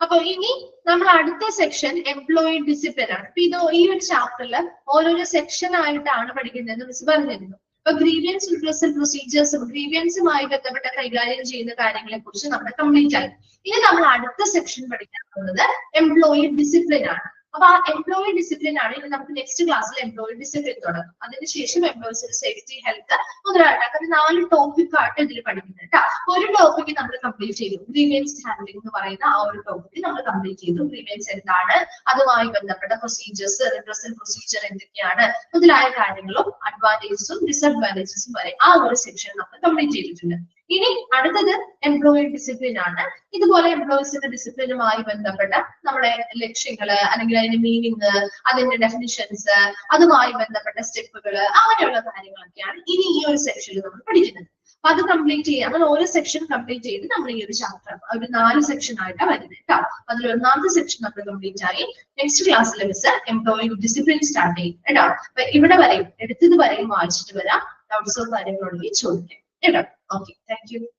അപ്പൊ ഇനി നമ്മൾ അടുത്ത സെക്ഷൻ എംപ്ലോയി ഡിസിപ്ലിൻ ആണ്. അപ്പൊ ഇത് ഈ ഒരു ചാപ്റ്ററിൽ ഓരോരോ സെക്ഷൻ ആയിട്ടാണ് പഠിക്കുന്നതെന്ന് മിസ് പറഞ്ഞിരുന്നു. അപ്പൊ ഗ്രീവിയൻസ് റിഡ്രസൽ പ്രൊസീജിയേഴ്സും ഗ്രീവിയൻസുമായി ബന്ധപ്പെട്ട കൈകാര്യം ചെയ്യുന്ന കാര്യങ്ങളെ കുറിച്ച് നമ്മൾ കംപ്ലീറ്റ് ആയി. ഇനി നമ്മൾ അടുത്ത സെക്ഷൻ പഠിക്കാൻ പോകുന്നത് എംപ്ലോയി ഡിസിപ്ലിൻ ആണ്. അപ്പൊ ആ എംപ്ലോയി ഡിസിപ്ലിൻ ആണ് ഇനി നമുക്ക് നെക്സ്റ്റ് ക്ലാസ്സിൽ എംപ്ലോയി ഡിസിപ്ലിൻ തുടങ്ങും. അതിനുശേഷം എംപ്ലോയീസിന്റെ സേഫ്റ്റി, ഹെൽത്ത് മുതലായിട്ട് അങ്ങനെ 4 ടോപ്പിക് ആയിട്ട് ഇതിൽ പഠിക്കുന്നത് കേട്ടോ. ഒരു ടോപ്പിക് നമ്മൾ കംപ്ലീറ്റ് ചെയ്തു, ഗ്രീവിയൻസ് ഹാൻഡ്ലിംഗ് എന്ന് പറയുന്ന ആ ഒരു ടോപ്പിക് നമ്മൾ കംപ്ലീറ്റ് ചെയ്തു. ഗ്രീവിയൻസ് എന്താണ്, അതുമായി ബന്ധപ്പെട്ട പ്രൊസീജിയേഴ്സ്, റിഡ്രസൽ പ്രൊസീജിയർ എന്തൊക്കെയാണ് മുതലായ കാര്യങ്ങളും അഡ്വാൻറ്റേജസും ഡിസഡ്വാൻറ്റേജസും വരെ ആ ഒരു സെക്ഷൻ നമ്മൾ കംപ്ലീറ്റ് ചെയ്തിട്ടുണ്ട്. ഇനി അടുത്തത് എംപ്ലോയി ഡിസിപ്ലിൻ ആണ്. ഇതുപോലെ എംപ്ലോയീസിന്റെ ഡിസിപ്ലിനുമായി ബന്ധപ്പെട്ട നമ്മുടെ ലക്ഷ്യങ്ങള് അല്ലെങ്കിൽ അതിന്റെ മീനിങ്, അതിന്റെ ഡെഫിനിഷൻസ്, അതുമായി ബന്ധപ്പെട്ട സ്റ്റെപ്പുകൾ, അങ്ങനെയുള്ള കാര്യങ്ങളൊക്കെയാണ് ഇനി ഈ ഒരു സെക്ഷനിൽ നമ്മൾ പഠിക്കുന്നത്. അപ്പൊ അത് കംപ്ലീറ്റ് ചെയ്യാം. അങ്ങനെ ഓരോ സെക്ഷൻ കംപ്ലീറ്റ് ചെയ്ത് നമ്മൾ ഈ ഒരു ചാപ്റ്റർ ഒരു 4 സെക്ഷൻ ആയിട്ടാണ് വരുന്നത് കേട്ടോ. അതിൽ 1ാമത്തെ സെക്ഷൻ നമ്മൾ കംപ്ലീറ്റ് ആയി. നെക്സ്റ്റ് ക്ലാസ്സിൽ മിസ് എംപ്ലോയി ഡിസിപ്ലിൻ സ്റ്റാർട്ട് ചെയ്യും കേട്ടോ. അപ്പൊ ഇവിടെ വരെയും എടുത്തത് വരെയും വായിച്ചിട്ട് വരാം. ഡൗട്ട്സോ കാര്യങ്ങളുണ്ടെങ്കിൽ ചോദിക്കാം കേട്ടോ. Okay, thank you.